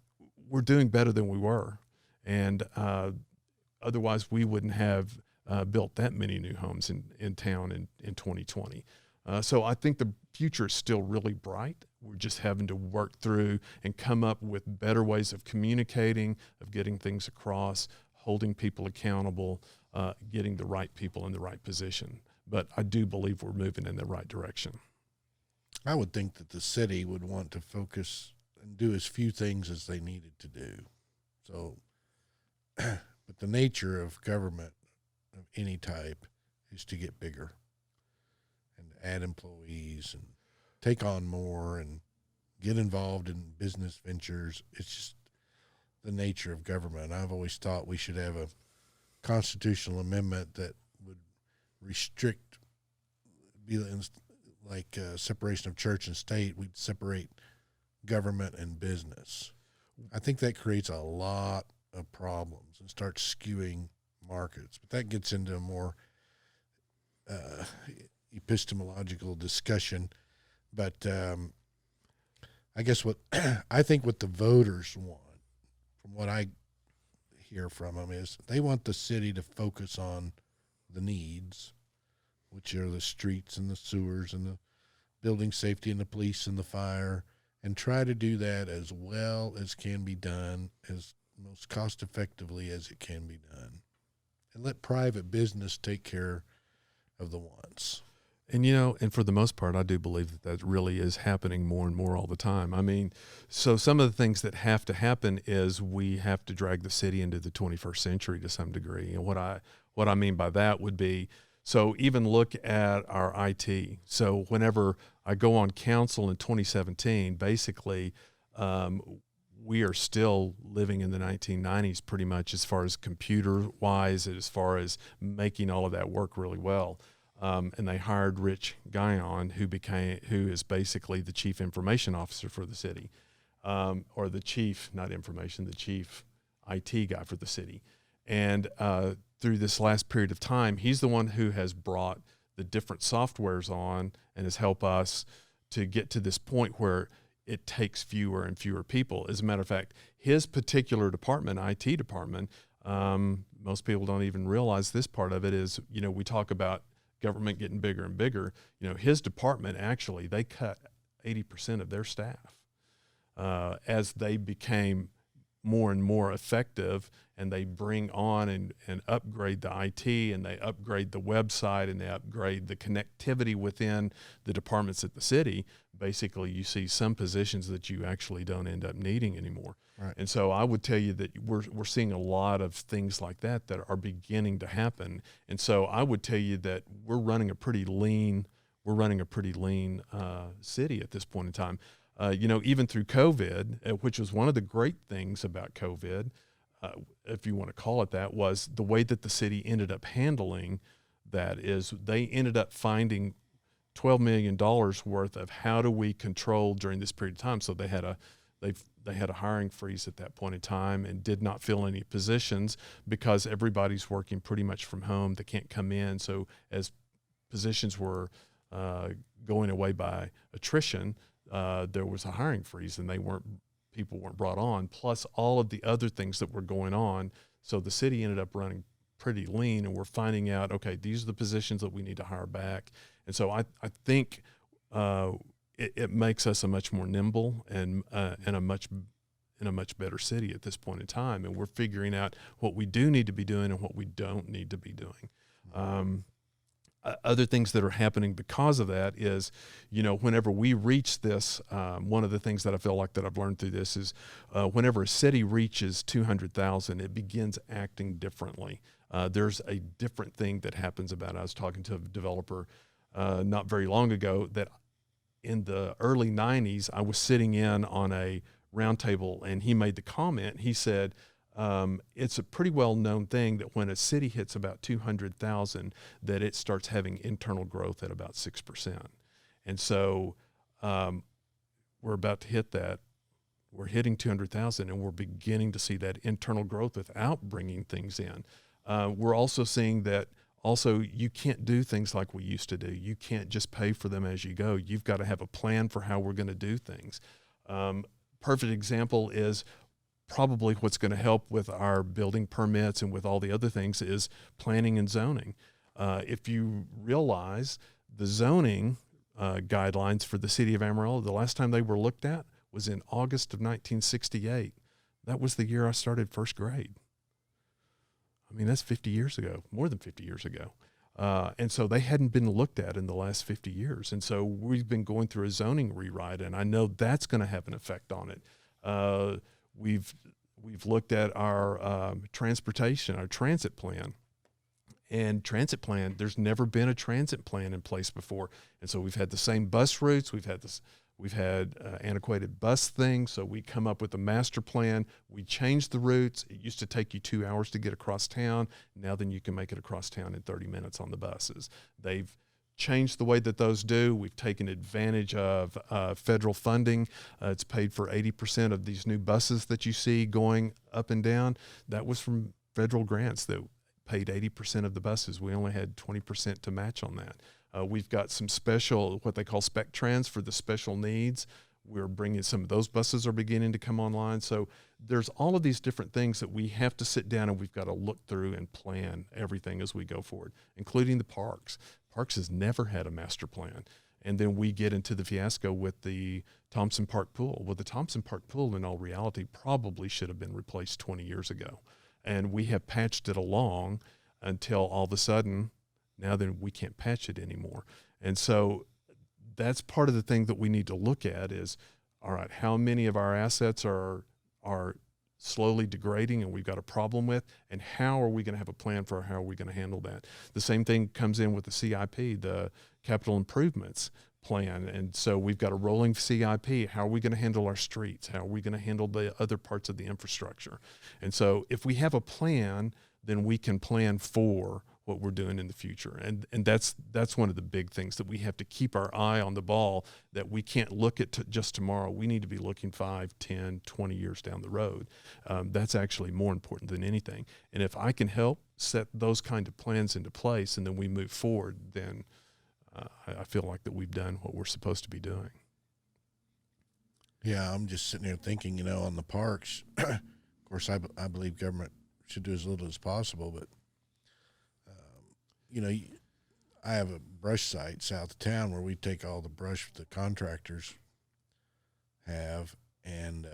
We're doing better than we were. And otherwise we wouldn't have built that many new homes in town in 2020. So I think the future is still really bright. We're just having to work through and come up with better ways of communicating, of getting things across, holding people accountable, getting the right people in the right position. But I do believe we're moving in the right direction. I would think that the city would want to focus and do as few things as they needed to do. So, but the nature of government of any type is to get bigger and add employees and take on more and get involved in business ventures. It's just the nature of government. I've always thought we should have a constitutional amendment that would restrict, be like separation of church and state. We'd separate government and business. I think that creates a lot of problems and starts skewing markets. But that gets into a more epistemological discussion. But I guess what I think what the voters want, from what I hear from them, is they want the city to focus on the needs, which are the streets and the sewers and the building safety and the police and the fire, and try to do that as well as can be done, as most cost effectively as it can be done, and let private business take care of the wants. And, and for the most part, I do believe that that really is happening more and more all the time. I mean, so some of the things that have to happen is we have to drag the city into the 21st century to some degree. And what I mean by that would be, so even look at our IT. So whenever I go on council in 2017, basically, we are still living in the 1990s pretty much as far as computer-wise, as far as making all of that work really well. And they hired Rich Guyon, who is basically the chief information officer for the city, or the chief IT guy for the city. And through this last period of time, he's the one who has brought the different softwares on and has helped us to get to this point where it takes fewer and fewer people. As a matter of fact, his particular department, IT department, most people don't even realize this part of it is, we talk about government getting bigger and bigger. His department, actually, they cut 80% of their staff as they became more and more effective, and they bring on and upgrade the IT, and they upgrade the website, and they upgrade the connectivity within the departments at the city. Basically, you see some positions that you actually don't end up needing anymore. Right. And so I would tell you that we're seeing a lot of things like that are beginning to happen. And so I would tell you that we're running a pretty lean city at this point in time. Even through COVID, which was one of the great things about COVID, if you want to call it that, was the way that the city ended up handling that. Is they ended up finding $12 million worth of how do we control during this period of time. So they had a hiring freeze at that point in time and did not fill any positions because everybody's working pretty much from home. They can't come in. So as positions were going away by attrition, there was a hiring freeze, and people weren't brought on, plus all of the other things that were going on. So the city ended up running pretty lean, and we're finding out, okay, these are the positions that we need to hire back. And so I think it makes us a much more nimble and a much better city at this point in time. And we're figuring out what we do need to be doing and what we don't need to be doing. Other things that are happening because of that is, whenever we reach this, one of the things that I feel like that I've learned through this is whenever a city reaches 200,000, it begins acting differently. There's a different thing that happens about it. I was talking to a developer not very long ago that in the early 90s, I was sitting in on a roundtable, and he made the comment. He said, it's a pretty well-known thing that when a city hits about 200,000, that it starts having internal growth at about 6%. And so we're about to hit that. We're hitting 200,000, and we're beginning to see that internal growth without bringing things in. We're also seeing that also you can't do things like we used to do. You can't just pay for them as you go. You've got to have a plan for how we're going to do things. Perfect example is probably what's going to help with our building permits and with all the other things is planning and zoning. If you realize the zoning guidelines for the city of Amarillo, the last time they were looked at was in August of 1968. That was the year I started first grade. I mean, that's 50 years ago, more than 50 years ago. And so they hadn't been looked at in the last 50 years. And so we've been going through a zoning rewrite, and I know that's going to have an effect on it. We've looked at our transportation, our transit plan. And transit plan, there's never been a transit plan in place before. And so we've had the same bus routes, we've had We've had antiquated bus things, so we come up with a master plan. We change the routes. It used to take you 2 hours to get across town. Now then you can make it across town in 30 minutes on the buses. They've changed the way that those do. We've taken advantage of federal funding. It's paid for 80% of these new buses that you see going up and down. That was from federal grants that paid 80% of the buses. We only had 20% to match on that. We've got some special, what they call spec trans for the special needs. We're bringing some of those buses are beginning to come online. So there's all of these different things that we have to sit down and we've got to look through and plan everything as we go forward, including the parks. Parks has never had a master plan. And then we get into the fiasco with the Thompson Park Pool. Well, the Thompson Park Pool, in all reality, probably should have been replaced 20 years ago. And we have patched it along until all of a sudden, now then we can't patch it anymore. And so that's part of the thing that we need to look at is, all right, how many of our assets are slowly degrading and we've got a problem with, and how are we going to have a plan for how are we going to handle that? The same thing comes in with the CIP, the capital improvements plan. And so we've got a rolling CIP. How are we going to handle our streets? How are we going to handle the other parts of the infrastructure? And so if we have a plan, then we can plan for what we're doing in the future. And that's one of the big things that we have to keep our eye on the ball, that we can't look at just tomorrow. We need to be looking 5, 10, 20 years down the road. That's actually more important than anything. And if I can help set those kind of plans into place and then we move forward, then I feel like that we've done what we're supposed to be doing. Yeah, I'm just sitting here thinking, on the parks, of course, I believe government should do as little as possible, but I have a brush site south of town where we take all the brush the contractors have, and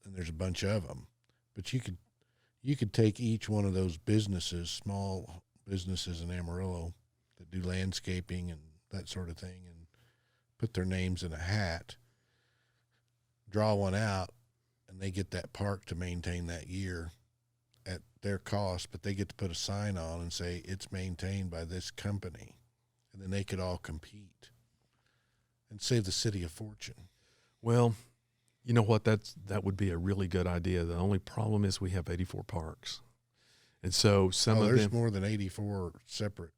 there's a bunch of them. But you could take each one of those businesses, small businesses in Amarillo that do landscaping and that sort of thing, and put their names in a hat, draw one out, and they get that park to maintain that year at their cost, but they get to put a sign on and say it's maintained by this company, and then they could all compete and save the city a fortune. Well, you know what? That would be a really good idea. The only problem is we have 84 parks, and so there's more than 84 separate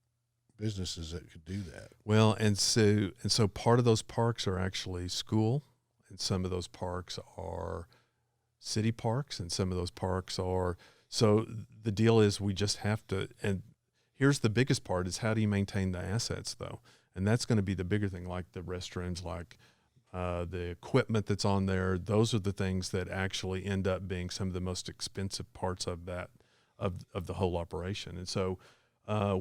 businesses that could do that. Well, and so part of those parks are actually school, and some of those parks are city parks, and some of those parks are. So the deal is we just have to, and here's the biggest part is how do you maintain the assets though? And that's going to be the bigger thing, like the restrooms, like the equipment that's on there. Those are the things that actually end up being some of the most expensive parts of that, of the whole operation. And so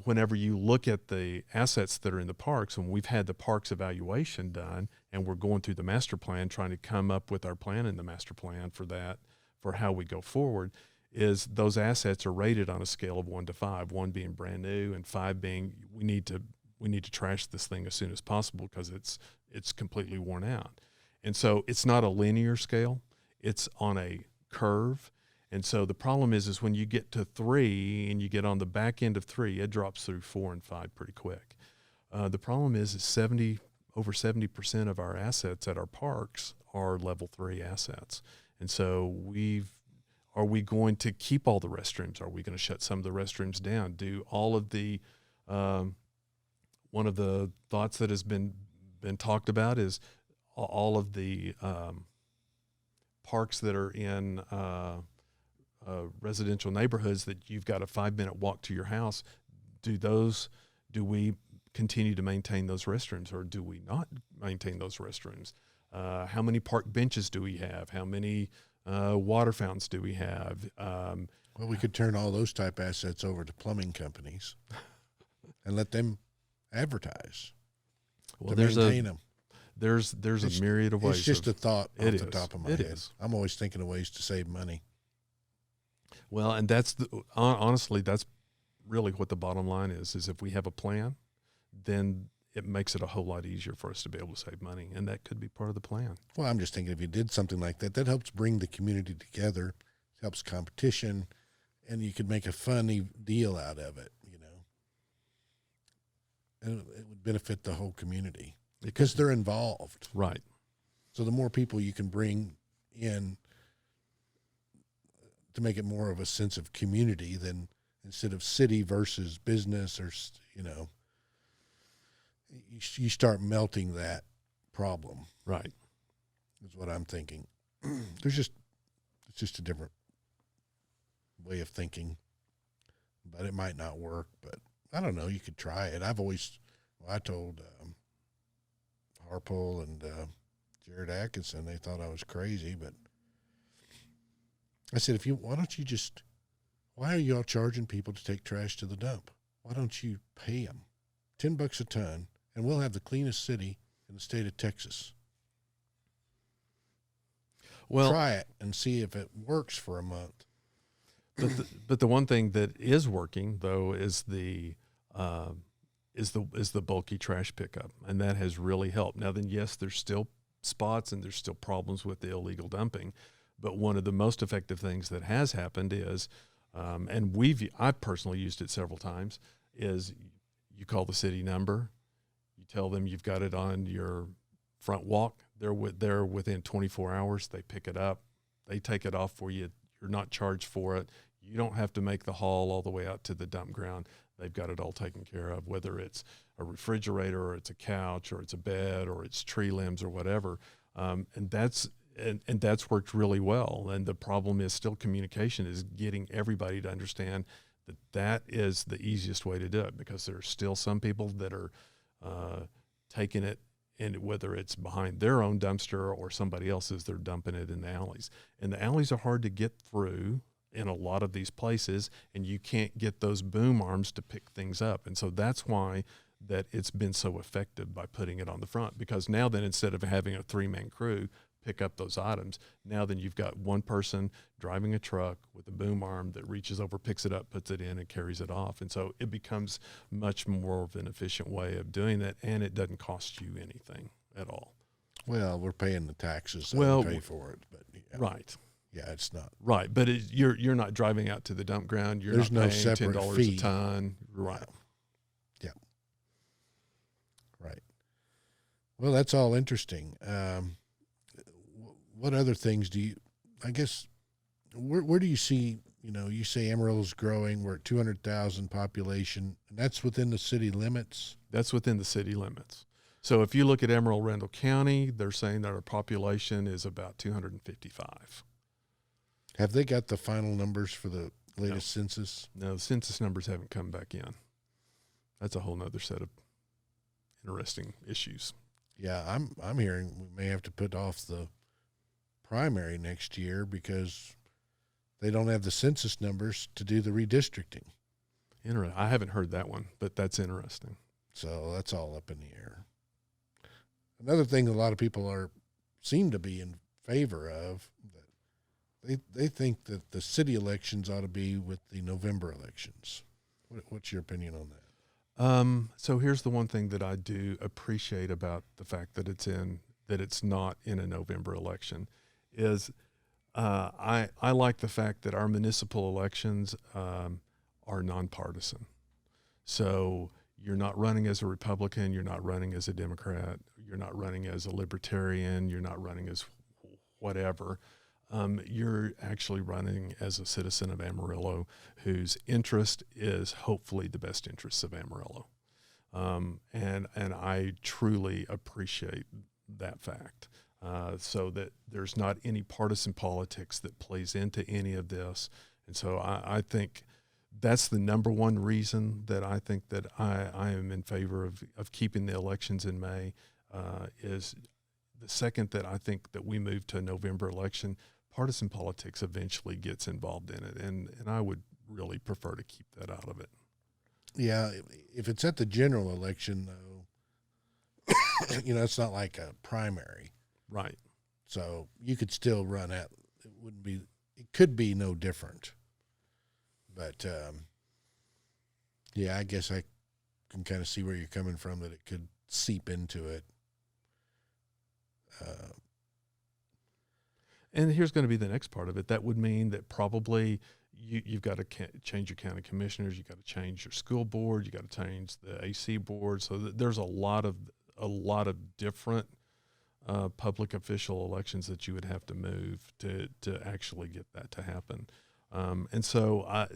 whenever you look at the assets that are in the parks, and we've had the parks evaluation done, and we're going through the master plan, trying to come up with our plan in the master plan for that, for how we go forward, is those assets are rated on a scale of 1 to 5, 1 being brand new and 5 being we need to trash this thing as soon as possible because it's completely worn out. And so it's not a linear scale, it's on a curve. And so the problem is when you get to 3 and you get on the back end of 3, it drops through 4 and 5 pretty quick. The problem is over 70% of our assets at our parks are level 3 assets. And so are we going to keep all the restrooms? Are we going to shut some of the restrooms down? Do all of the, one of the thoughts that has been talked about is all of the parks that are in residential neighborhoods that you've got a 5-minute walk to your house. Do we continue to maintain those restrooms, or do we not maintain those restrooms? How many park benches do we have? How many water fountains do we have? Well, we could turn all those type assets over to plumbing companies and let them advertise to maintain them. There's a myriad of ways. It's just a thought off the top of my head. Is. I'm always thinking of ways to save money. Well, and honestly, that's really what the bottom line is if we have a plan, then it makes it a whole lot easier for us to be able to save money, and that could be part of the plan. Well, I'm just thinking if you did something like that, that helps bring the community together, helps competition, and you could make a funny deal out of it, and it would benefit the whole community. because they're involved. Right. So the more people you can bring in to make it more of a sense of community than instead of city versus business or, you start melting that problem. Right. Is what I'm thinking. It's just a different way of thinking, but it might not work, but I don't know. You could try it. I told Harpole and Jared Atkinson, they thought I was crazy, but I said, why are y'all charging people to take trash to the dump? Why don't you pay them $10 a ton, and we'll have the cleanest city in the state of Texas? Well, try it and see if it works for a month. But the one thing that is working though is the bulky trash pickup, and that has really helped. Now then, yes, there's still spots and there's still problems with the illegal dumping, but one of the most effective things that has happened is, and I've personally used it several times, is you call the city number, you tell them you've got it on your front walk. They're within 24 hours. They pick it up. They take it off for you. You're not charged for it. You don't have to make the haul all the way out to the dump ground. They've got it all taken care of, whether it's a refrigerator or it's a couch or it's a bed or it's tree limbs or whatever. And that's worked really well. And the problem is still communication, is getting everybody to understand that is the easiest way to do it, because there are still some people that are taking it, and whether it's behind their own dumpster or somebody else's, they're dumping it in the alleys. And the alleys are hard to get through in a lot of these places, and you can't get those boom arms to pick things up. And so that's why that it's been so effective by putting it on the front, because now then, instead of having a 3-man crew pick up those items, now then you've got one person driving a truck with a boom arm that reaches over, picks it up, puts it in, and carries it off. And so it becomes much more of an efficient way of doing that, and it doesn't cost you anything at all. Well, we're paying the taxes, so we pay for it. But yeah. Right. Yeah, it's not. Right, but you're not driving out to the dump ground. There's not no paying separate $10 fee. a ton. Right. Yeah. Right. Well, that's all interesting. What other things where do you see, you say Amarillo's growing, we're at 200,000 population, and that's within the city limits? That's within the city limits. So if you look at Amarillo-Randall County, they're saying that our population is about 255. Have they got the final numbers for the latest census? No, the census numbers haven't come back in. That's a whole nother set of interesting issues. Yeah, I'm hearing we may have to put off the primary next year because they don't have the census numbers to do the redistricting. I haven't heard that one, but that's interesting. So that's all up in the air. Another thing a lot of people seem to be in favor of, that they think that the city elections ought to be with the November elections. What's your opinion on that? So here's the one thing that I do appreciate about the fact that it's not in a November election is I like the fact that our municipal elections are nonpartisan. So you're not running as a Republican, you're not running as a Democrat, you're not running as a Libertarian, you're not running as whatever. You're actually running as a citizen of Amarillo whose interest is hopefully the best interests of Amarillo. And I truly appreciate that fact. So that there's not any partisan politics that plays into any of this. And so I think that's the number one reason that I think that I am in favor of keeping the elections in May, is the second that I think that we move to a November election, partisan politics eventually gets involved in it. And I would really prefer to keep that out of it. Yeah. If it's at the general election, though, it's not like a primary. Right. So you could still run it could be no different. But, I guess I can kind of see where you're coming from, that it could seep into it. And here's going to be the next part of it. That would mean that probably you've got to change your county commissioners. You've got to change your school board. You've got to change the AC board. So there's a lot of a lot of different public official elections that you would have to move to actually get that to happen. And so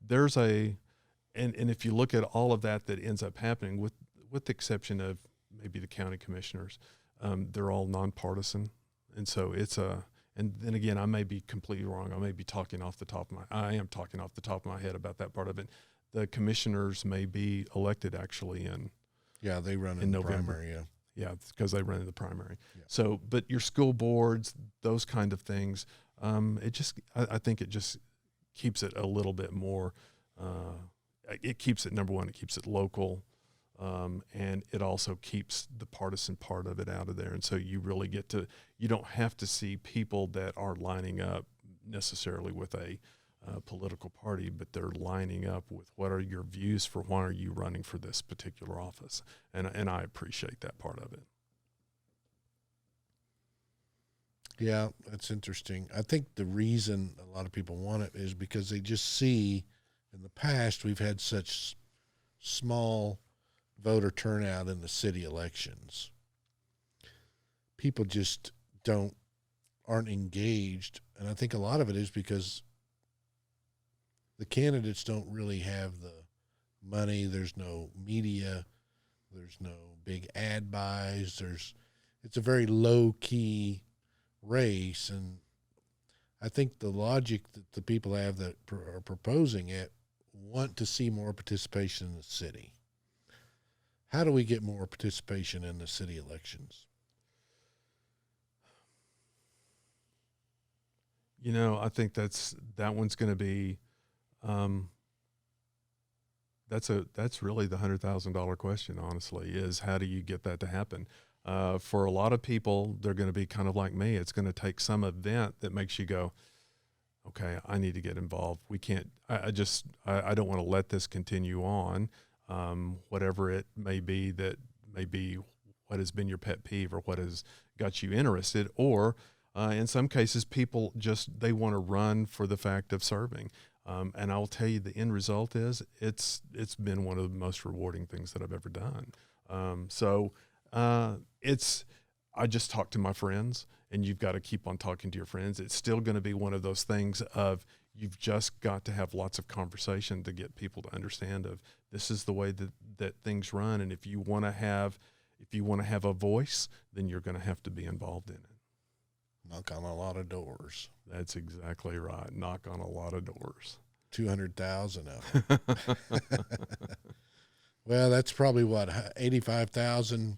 there's and if you look at all of that ends up happening, with the exception of maybe the county commissioners, they're all nonpartisan. And so and then again, I may be completely wrong. I am talking off the top of my head about that part of it. The commissioners may be elected actually they run in the November. primary, Yeah, because they run in the primary. Yeah. So, but your school boards, those kind of things, I think it just keeps it a little bit more. It keeps it, number one, it keeps it local, and it also keeps the partisan part of it out of there. And so you really you don't have to see people that are lining up necessarily with a political party, but they're lining up with what are your views for why are you running for this particular office. And I appreciate that part of it. Yeah, that's interesting. I think the reason a lot of people want it is because they just see in the past we've had such small voter turnout in the city elections. People just aren't engaged, and I think a lot of it is because the candidates don't really have the money. There's no media. There's no big ad buys. It's a very low key race, and I think the logic that the people have that are proposing it want to see more participation in the city. How do we get more participation in the city elections? I think that one's going to be that's really the $100,000 question, honestly, is how do you get that to happen? For a lot of people, they're going to be kind of like me. It's going to take some event that makes you go, okay, I need to get involved. We can't, I don't want to let this continue on. Whatever it may be, that may be what has been your pet peeve or what has got you interested, or in some cases, people they want to run for the fact of serving. And I will tell you, the end result is it's been one of the most rewarding things that I've ever done. I just talk to my friends, and you've got to keep on talking to your friends. It's still going to be one of those things of you've just got to have lots of conversation to get people to understand of this is the way that things run. And if you want to have a voice, then you're going to have to be involved in it. Knock on a lot of doors. That's exactly right. Knock on a lot of doors. 200,000 of them. Well, that's probably 85,000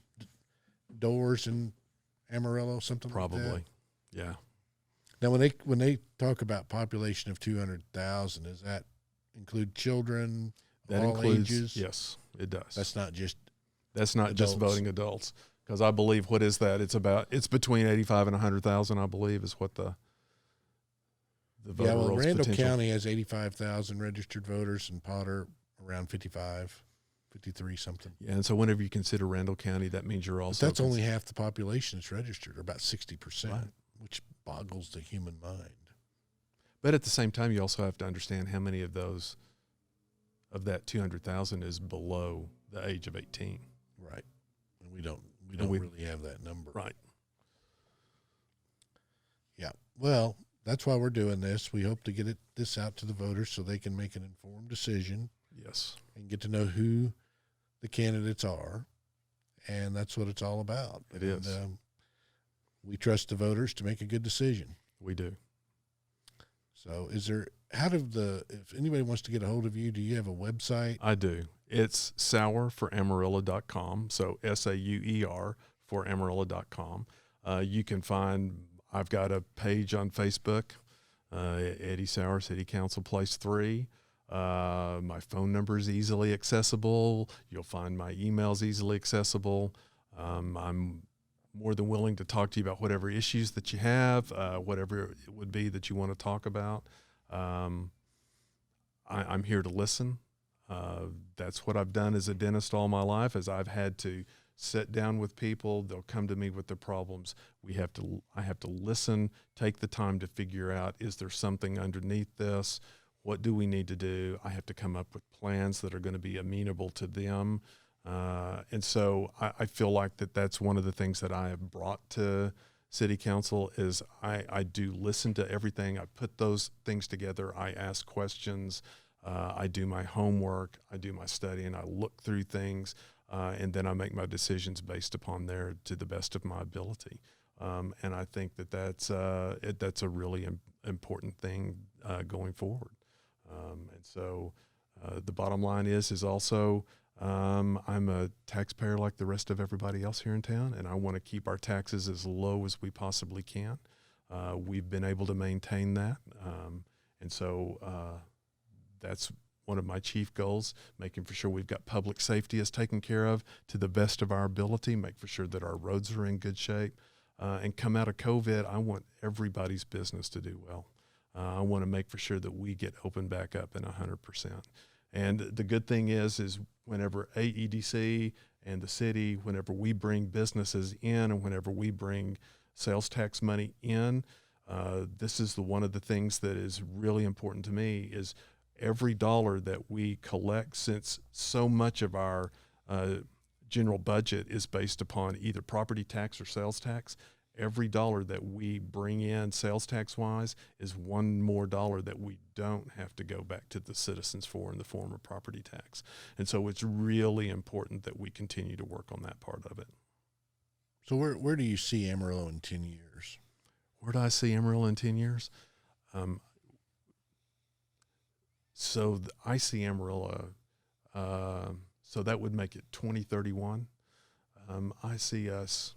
doors in Amarillo, something probably. Like that. Yeah. Now, when they talk about population of 200,000, does that include children? That all includes ages? Yes, it does. That's not just voting adults. Because I believe, what is that? It's between 85 and 100,000, I believe, is what the voter rolls Randall potential. County has 85,000 registered voters, and Potter around 53 something. Yeah, and so whenever you consider Randall County, that means you're also. But that's only half the population that's registered, or about 60%, right, which boggles the human mind. But at the same time, you also have to understand how many of that 200,000 is below the age of 18. Right, and we don't really have that number. Right. Yeah. Well, that's why we're doing this. We hope to get this out to the voters so they can make an informed decision. Yes. And get to know who the candidates are. And that's what it's all about. It is. We trust the voters to make a good decision. We do. So if anybody wants to get a hold of you, do you have a website? I do. It's sauerforamarillo.com. So SAUER for Amarillo.com. You can I've got a page on Facebook, Eddy Sauer, City Council, Place 3. My phone number is easily accessible. You'll find my emails easily accessible. I'm more than willing to talk to you about whatever issues that you have, whatever it would be that you want to talk about. I'm here to listen. That's what I've done as a dentist all my life, as I've had to sit down with people. They'll come to me with their problems. I have to listen, take the time to figure out, is there something underneath this? What do we need to do? I have to come up with plans that are going to be amenable to them. And so I feel like that's one of the things that I have brought to City Council is I do listen to everything. I put those things together. I ask questions. I do my homework. I do my study, and I look through things, and then I make my decisions based upon there to the best of my ability. And I think that's a really important thing going forward. And so the bottom line is also I'm a taxpayer like the rest of everybody else here in town, and I want to keep our taxes as low as we possibly can. We've been able to maintain that, and so that's one of my chief goals, making for sure we've got public safety is taken care of to the best of our ability, make for sure that our roads are in good shape, and come out of COVID, I want everybody's business to do well. I want to make for sure that we get open back up in 100%. And the good thing is whenever AEDC and the city, whenever we bring businesses in and whenever we bring sales tax money in, this is one of the things that is really important to me is every dollar that we collect, since so much of our general budget is based upon either property tax or sales tax, every dollar that we bring in sales tax wise is one more dollar that we don't have to go back to the citizens for in the form of property tax. And so it's really important that we continue to work on that part of it. So where do you see Amarillo in 10 years? Where do I see Amarillo in 10 years? I see Amarillo, so that would make it 2031. I see us,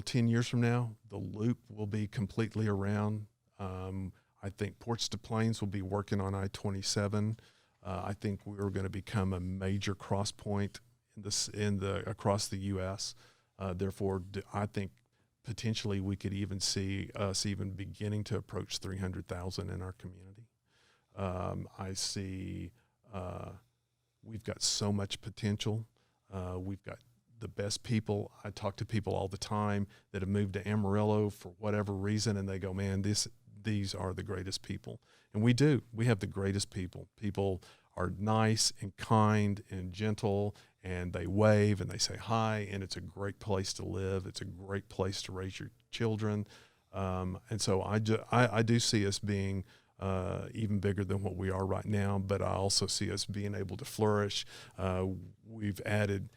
10 years from now, the loop will be completely around. I think Ports to Plains will be working on I-27. I think we're going to become a major cross point across the U.S. Therefore, I think potentially we could even see us even beginning to approach 300,000 in our community. I see we've got so much potential. We've got the best people. I talk to people all the time that have moved to Amarillo for whatever reason, and they go, man, these are the greatest people. And we do. We have the greatest people. People are nice and kind and gentle, and they wave and they say hi, and it's a great place to live. It's a great place to raise your children. And so I do see us being even bigger than what we are right now, but I also see us being able to flourish. We've added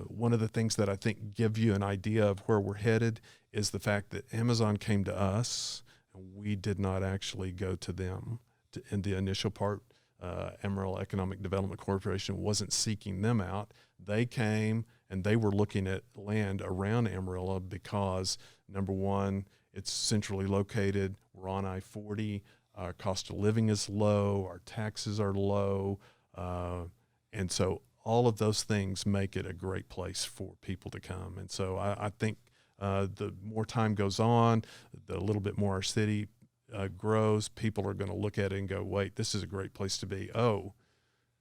one of the things that I think give you an idea of where we're headed is the fact that Amazon came to us and we did not actually go to them in the initial part. Amarillo Economic Development Corporation wasn't seeking them out. They came and they were looking at land around Amarillo because, number one, it's centrally located. We're on I-40. Our cost of living is low. Our taxes are low. And so all of those things make it a great place for people to come. And so I think the more time goes on, the little bit more our city grows, people are going to look at it and go, wait, this is a great place to be. Oh,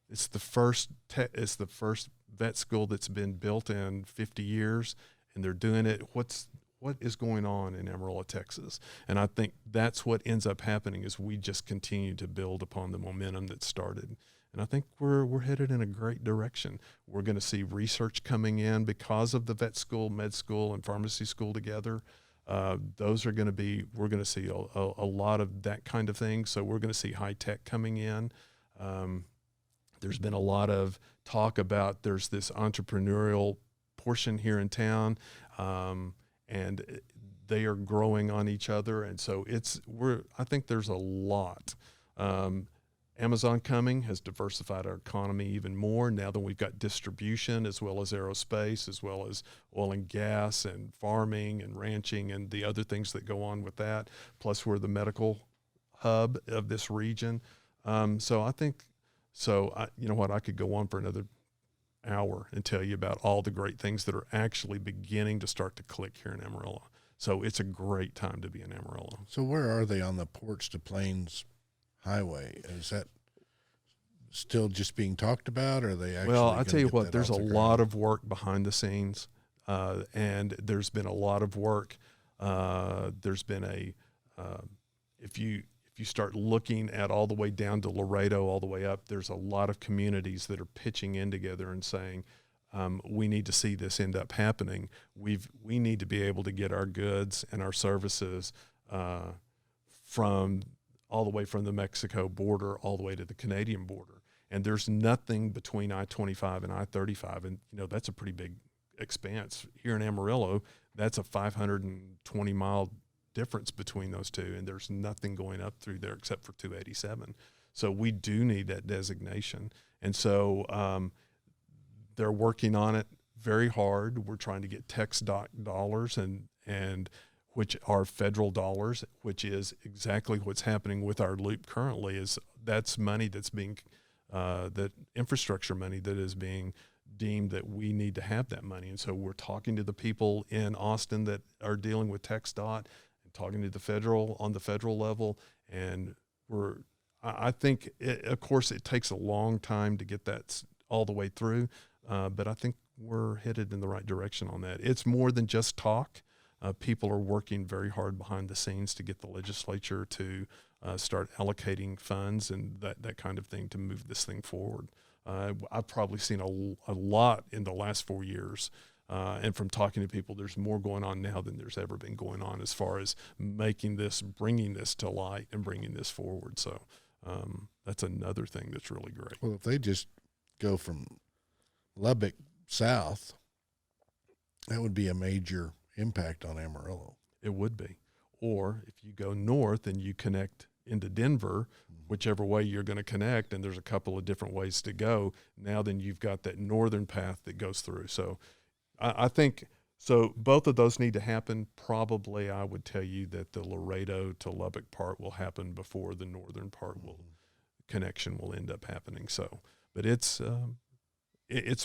it's the first vet school that's been built in 50 years, and they're doing it. What is going on in Amarillo, Texas? And I think that's what ends up happening is we just continue to build upon the momentum that started. And I think we're headed in a great direction. We're going to see research coming in because of the vet school, med school, and pharmacy school together. Those are going to be, we're going to see a lot of that kind of thing. So we're going to see high tech coming in. There's been a lot of talk about there's this entrepreneurial portion here in town, and they are growing on each other. And so I think there's a lot. Amazon coming has diversified our economy even more now that we've got distribution as well as aerospace, as well as oil and gas and farming and ranching and the other things that go on with that. Plus we're the medical hub of this region. So I think, you know what, I could go on for another hour and tell you about all the great things that are actually beginning to start to click here in Amarillo. So it's a great time to be in Amarillo. So where are they on the Ports to Plains highway? Is that still just being talked about, or are they actually? Well, I'll tell you what, there's a lot of work behind the scenes, and there's been a lot of work. There's been if if you start looking at all the way down to Laredo, all the way up, there's a lot of communities that are pitching in together and saying, we need to see this end up happening. We need to be able to get our goods and our services from all the way from the Mexico border all the way to the Canadian border. And there's nothing between I-25 and I-35. And, that's a pretty big expanse. Here in Amarillo, that's a 520-mile difference between those two, and there's nothing going up through there except for 287. So we do need that designation. And so they're working on it very hard. We're trying to get tax dollars and which are federal dollars, which is exactly what's happening with our loop currently. That's money that's being that infrastructure money that is being deemed that we need to have that money. And so we're talking to the people in Austin that are dealing with TxDOT and talking to on the federal level. And I think, of course, it takes a long time to get that all the way through, but I think we're headed in the right direction on that. It's more than just talk. People are working very hard behind the scenes to get the legislature to start allocating funds and that kind of thing to move this thing forward. I've probably seen a lot in the last 4 years, and from talking to people, there's more going on now than there's ever been going on as far as bringing this to light and bringing this forward. So that's another thing that's really great. Well, if they just go from Lubbock south, that would be a major impact on Amarillo. It would be. Or if you go north and you connect into Denver, whichever way you're going to connect, and there's a couple of different ways to go, now then you've got that northern path that goes through. So I think, so both of those need to happen. Probably I would tell you that the Laredo to Lubbock part will happen before the northern part connection will end up happening. So, but it's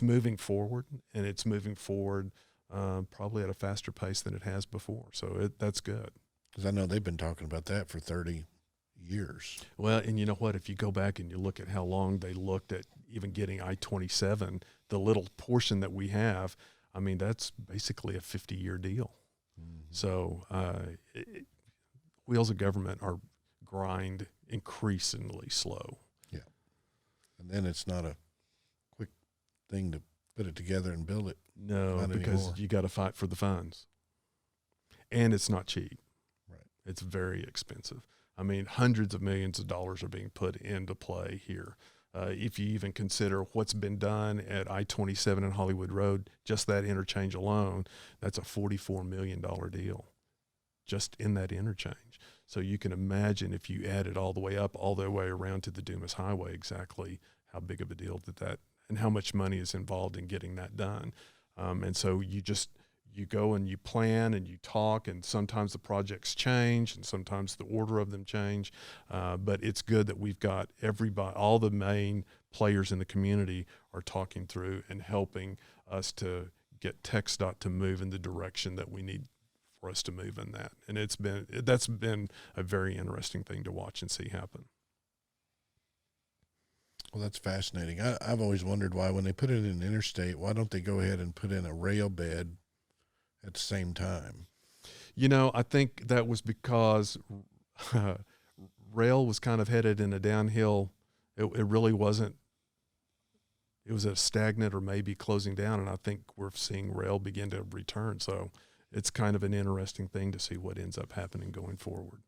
moving forward, and it's moving forward probably at a faster pace than it has before. So that's good. Because I know they've been talking about that for 30 years. Well, and you know what? If you go back and you look at how long they looked at even getting I-27, the little portion that we have, I mean, that's basically a 50-year deal. Mm-hmm. So wheels of government are grind increasingly slow. Yeah. And then it's not a quick thing to put it together and build it. No, because you got to fight for the funds. And it's not cheap. Right. It's very expensive. I mean, hundreds of millions of dollars are being put into play here. If you even consider what's been done at I-27 and Hollywood Road, just that interchange alone, that's a $44 million deal just in that interchange. So you can imagine if you add it all the way up, all the way around to the Dumas Highway, exactly how big of a deal that and how much money is involved in getting that done. And so you go and you plan and you talk, and sometimes the projects change and sometimes the order of them change. But it's good that we've got everybody, all the main players in the community are talking through and helping us to get TxDOT to move in the direction that we need for us to move in that. And that's been a very interesting thing to watch and see happen. Well, that's fascinating. I've always wondered why, when they put it in interstate, why don't they go ahead and put in a rail bed at the same time? I think that was because rail was kind of headed in a downhill. It really wasn't. It was a stagnant or maybe closing down, and I think we're seeing rail begin to return. So it's kind of an interesting thing to see what ends up happening going forward.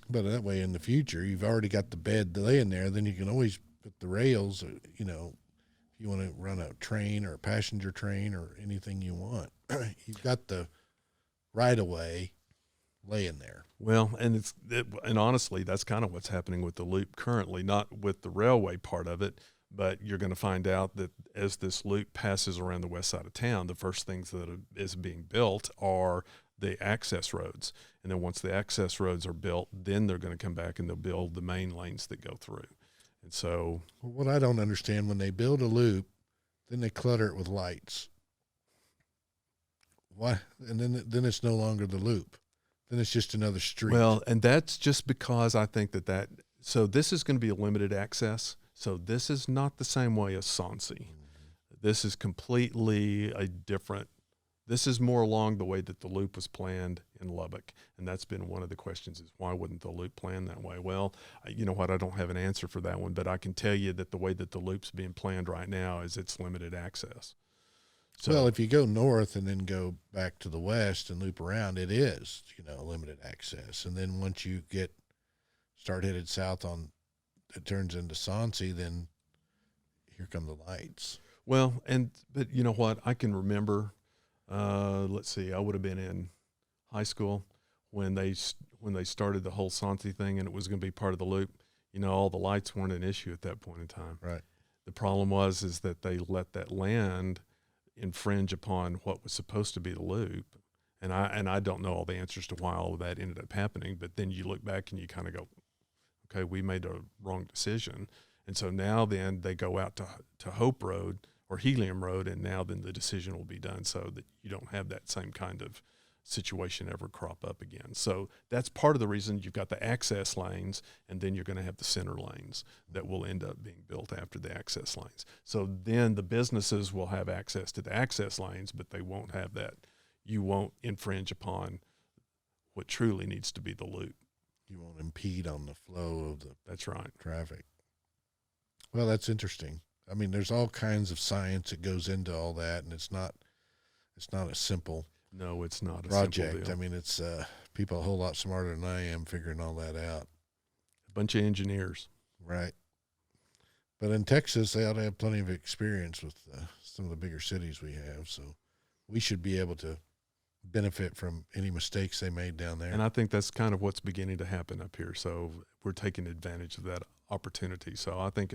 But that way, in the future, you've already got the bed laying there. Then you can always put the rails, if you want to run a train or a passenger train or anything you want. You've got the right-of-way laying there. Well, and honestly, that's kind of what's happening with the loop currently, not with the railway part of it, but you're going to find out that as this loop passes around the west side of town, the first things that is being built are the access roads. And then once the access roads are built, then they're going to come back and they'll build the main lanes that go through. And so, what I don't understand, when they build a loop, then they clutter it with lights. Why? And then it's no longer the loop. Then it's just another street. Well, and that's just because I think so this is going to be a limited access. So this is not the same way as Sonsi. Mm-hmm. This is completely a different This is more along the way that the loop was planned in Lubbock. And that's been one of the questions, is why wouldn't the loop plan that way? Well, you know what, I don't have an answer for that one, but I can tell you that the way that the loop's being planned right now is it's limited access. So, well, if you go north and then go back to the west and loop around, it is, limited access. And then once you start headed south it turns into Soncy, then here come the lights. well, but you know what, I can remember, let's see, I would have been in high school when they started the whole Soncy thing, and it was going to be part of the loop. All the lights weren't an issue at that point in time. Right. The problem is that they let that land infringe upon what was supposed to be the loop. And I don't know all the answers to why all of that ended up happening, but then you look back and you kind of go, okay, we made a wrong decision. And so now then they go out to Hope Road or Helium Road, and now then the decision will be done so that you don't have that same kind of situation ever crop up again. So that's part of the reason you've got the access lanes, and then you're going to have the center lanes that will end up being built after the access lanes. So then the businesses will have access to the access lanes, but they won't have that. You won't infringe upon what truly needs to be the loop. You won't impede on the flow of the That's right. traffic. Well, that's interesting. I mean, there's all kinds of science that goes into all that, and it's not a simple No, it's not a project. simple deal. I mean, it's people a whole lot smarter than I am figuring all that out. A bunch of engineers. Right. But in Texas, they ought to have plenty of experience with some of the bigger cities we have, so we should be able to benefit from any mistakes they made down there. And I think that's kind of what's beginning to happen up here. So we're taking advantage of that opportunity. So I think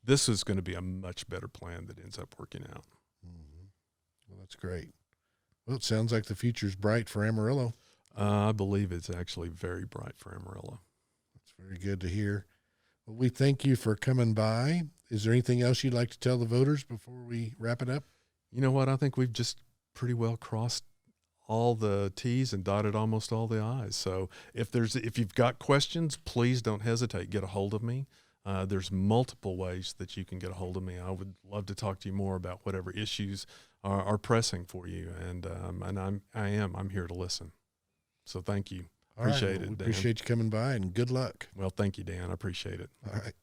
this is going to be a much better plan that ends up working out. Mm-hmm. Well, that's great. Well, it sounds like the future's bright for Amarillo. I believe it's actually very bright for Amarillo. That's very good to hear. Well, we thank you for coming by. Is there anything else you'd like to tell the voters before we wrap it up? You know what? I think we've just pretty well crossed all the T's and dotted almost all the I's. So if you've got questions, please don't hesitate. Get a hold of me. There's multiple ways that you can get a hold of me. I would love to talk to you more about whatever issues are pressing for you. And I'm here to listen. So thank you. Appreciate it, We Dan. appreciate you coming by, and good luck. Well, thank you, Dan. I appreciate it. All right.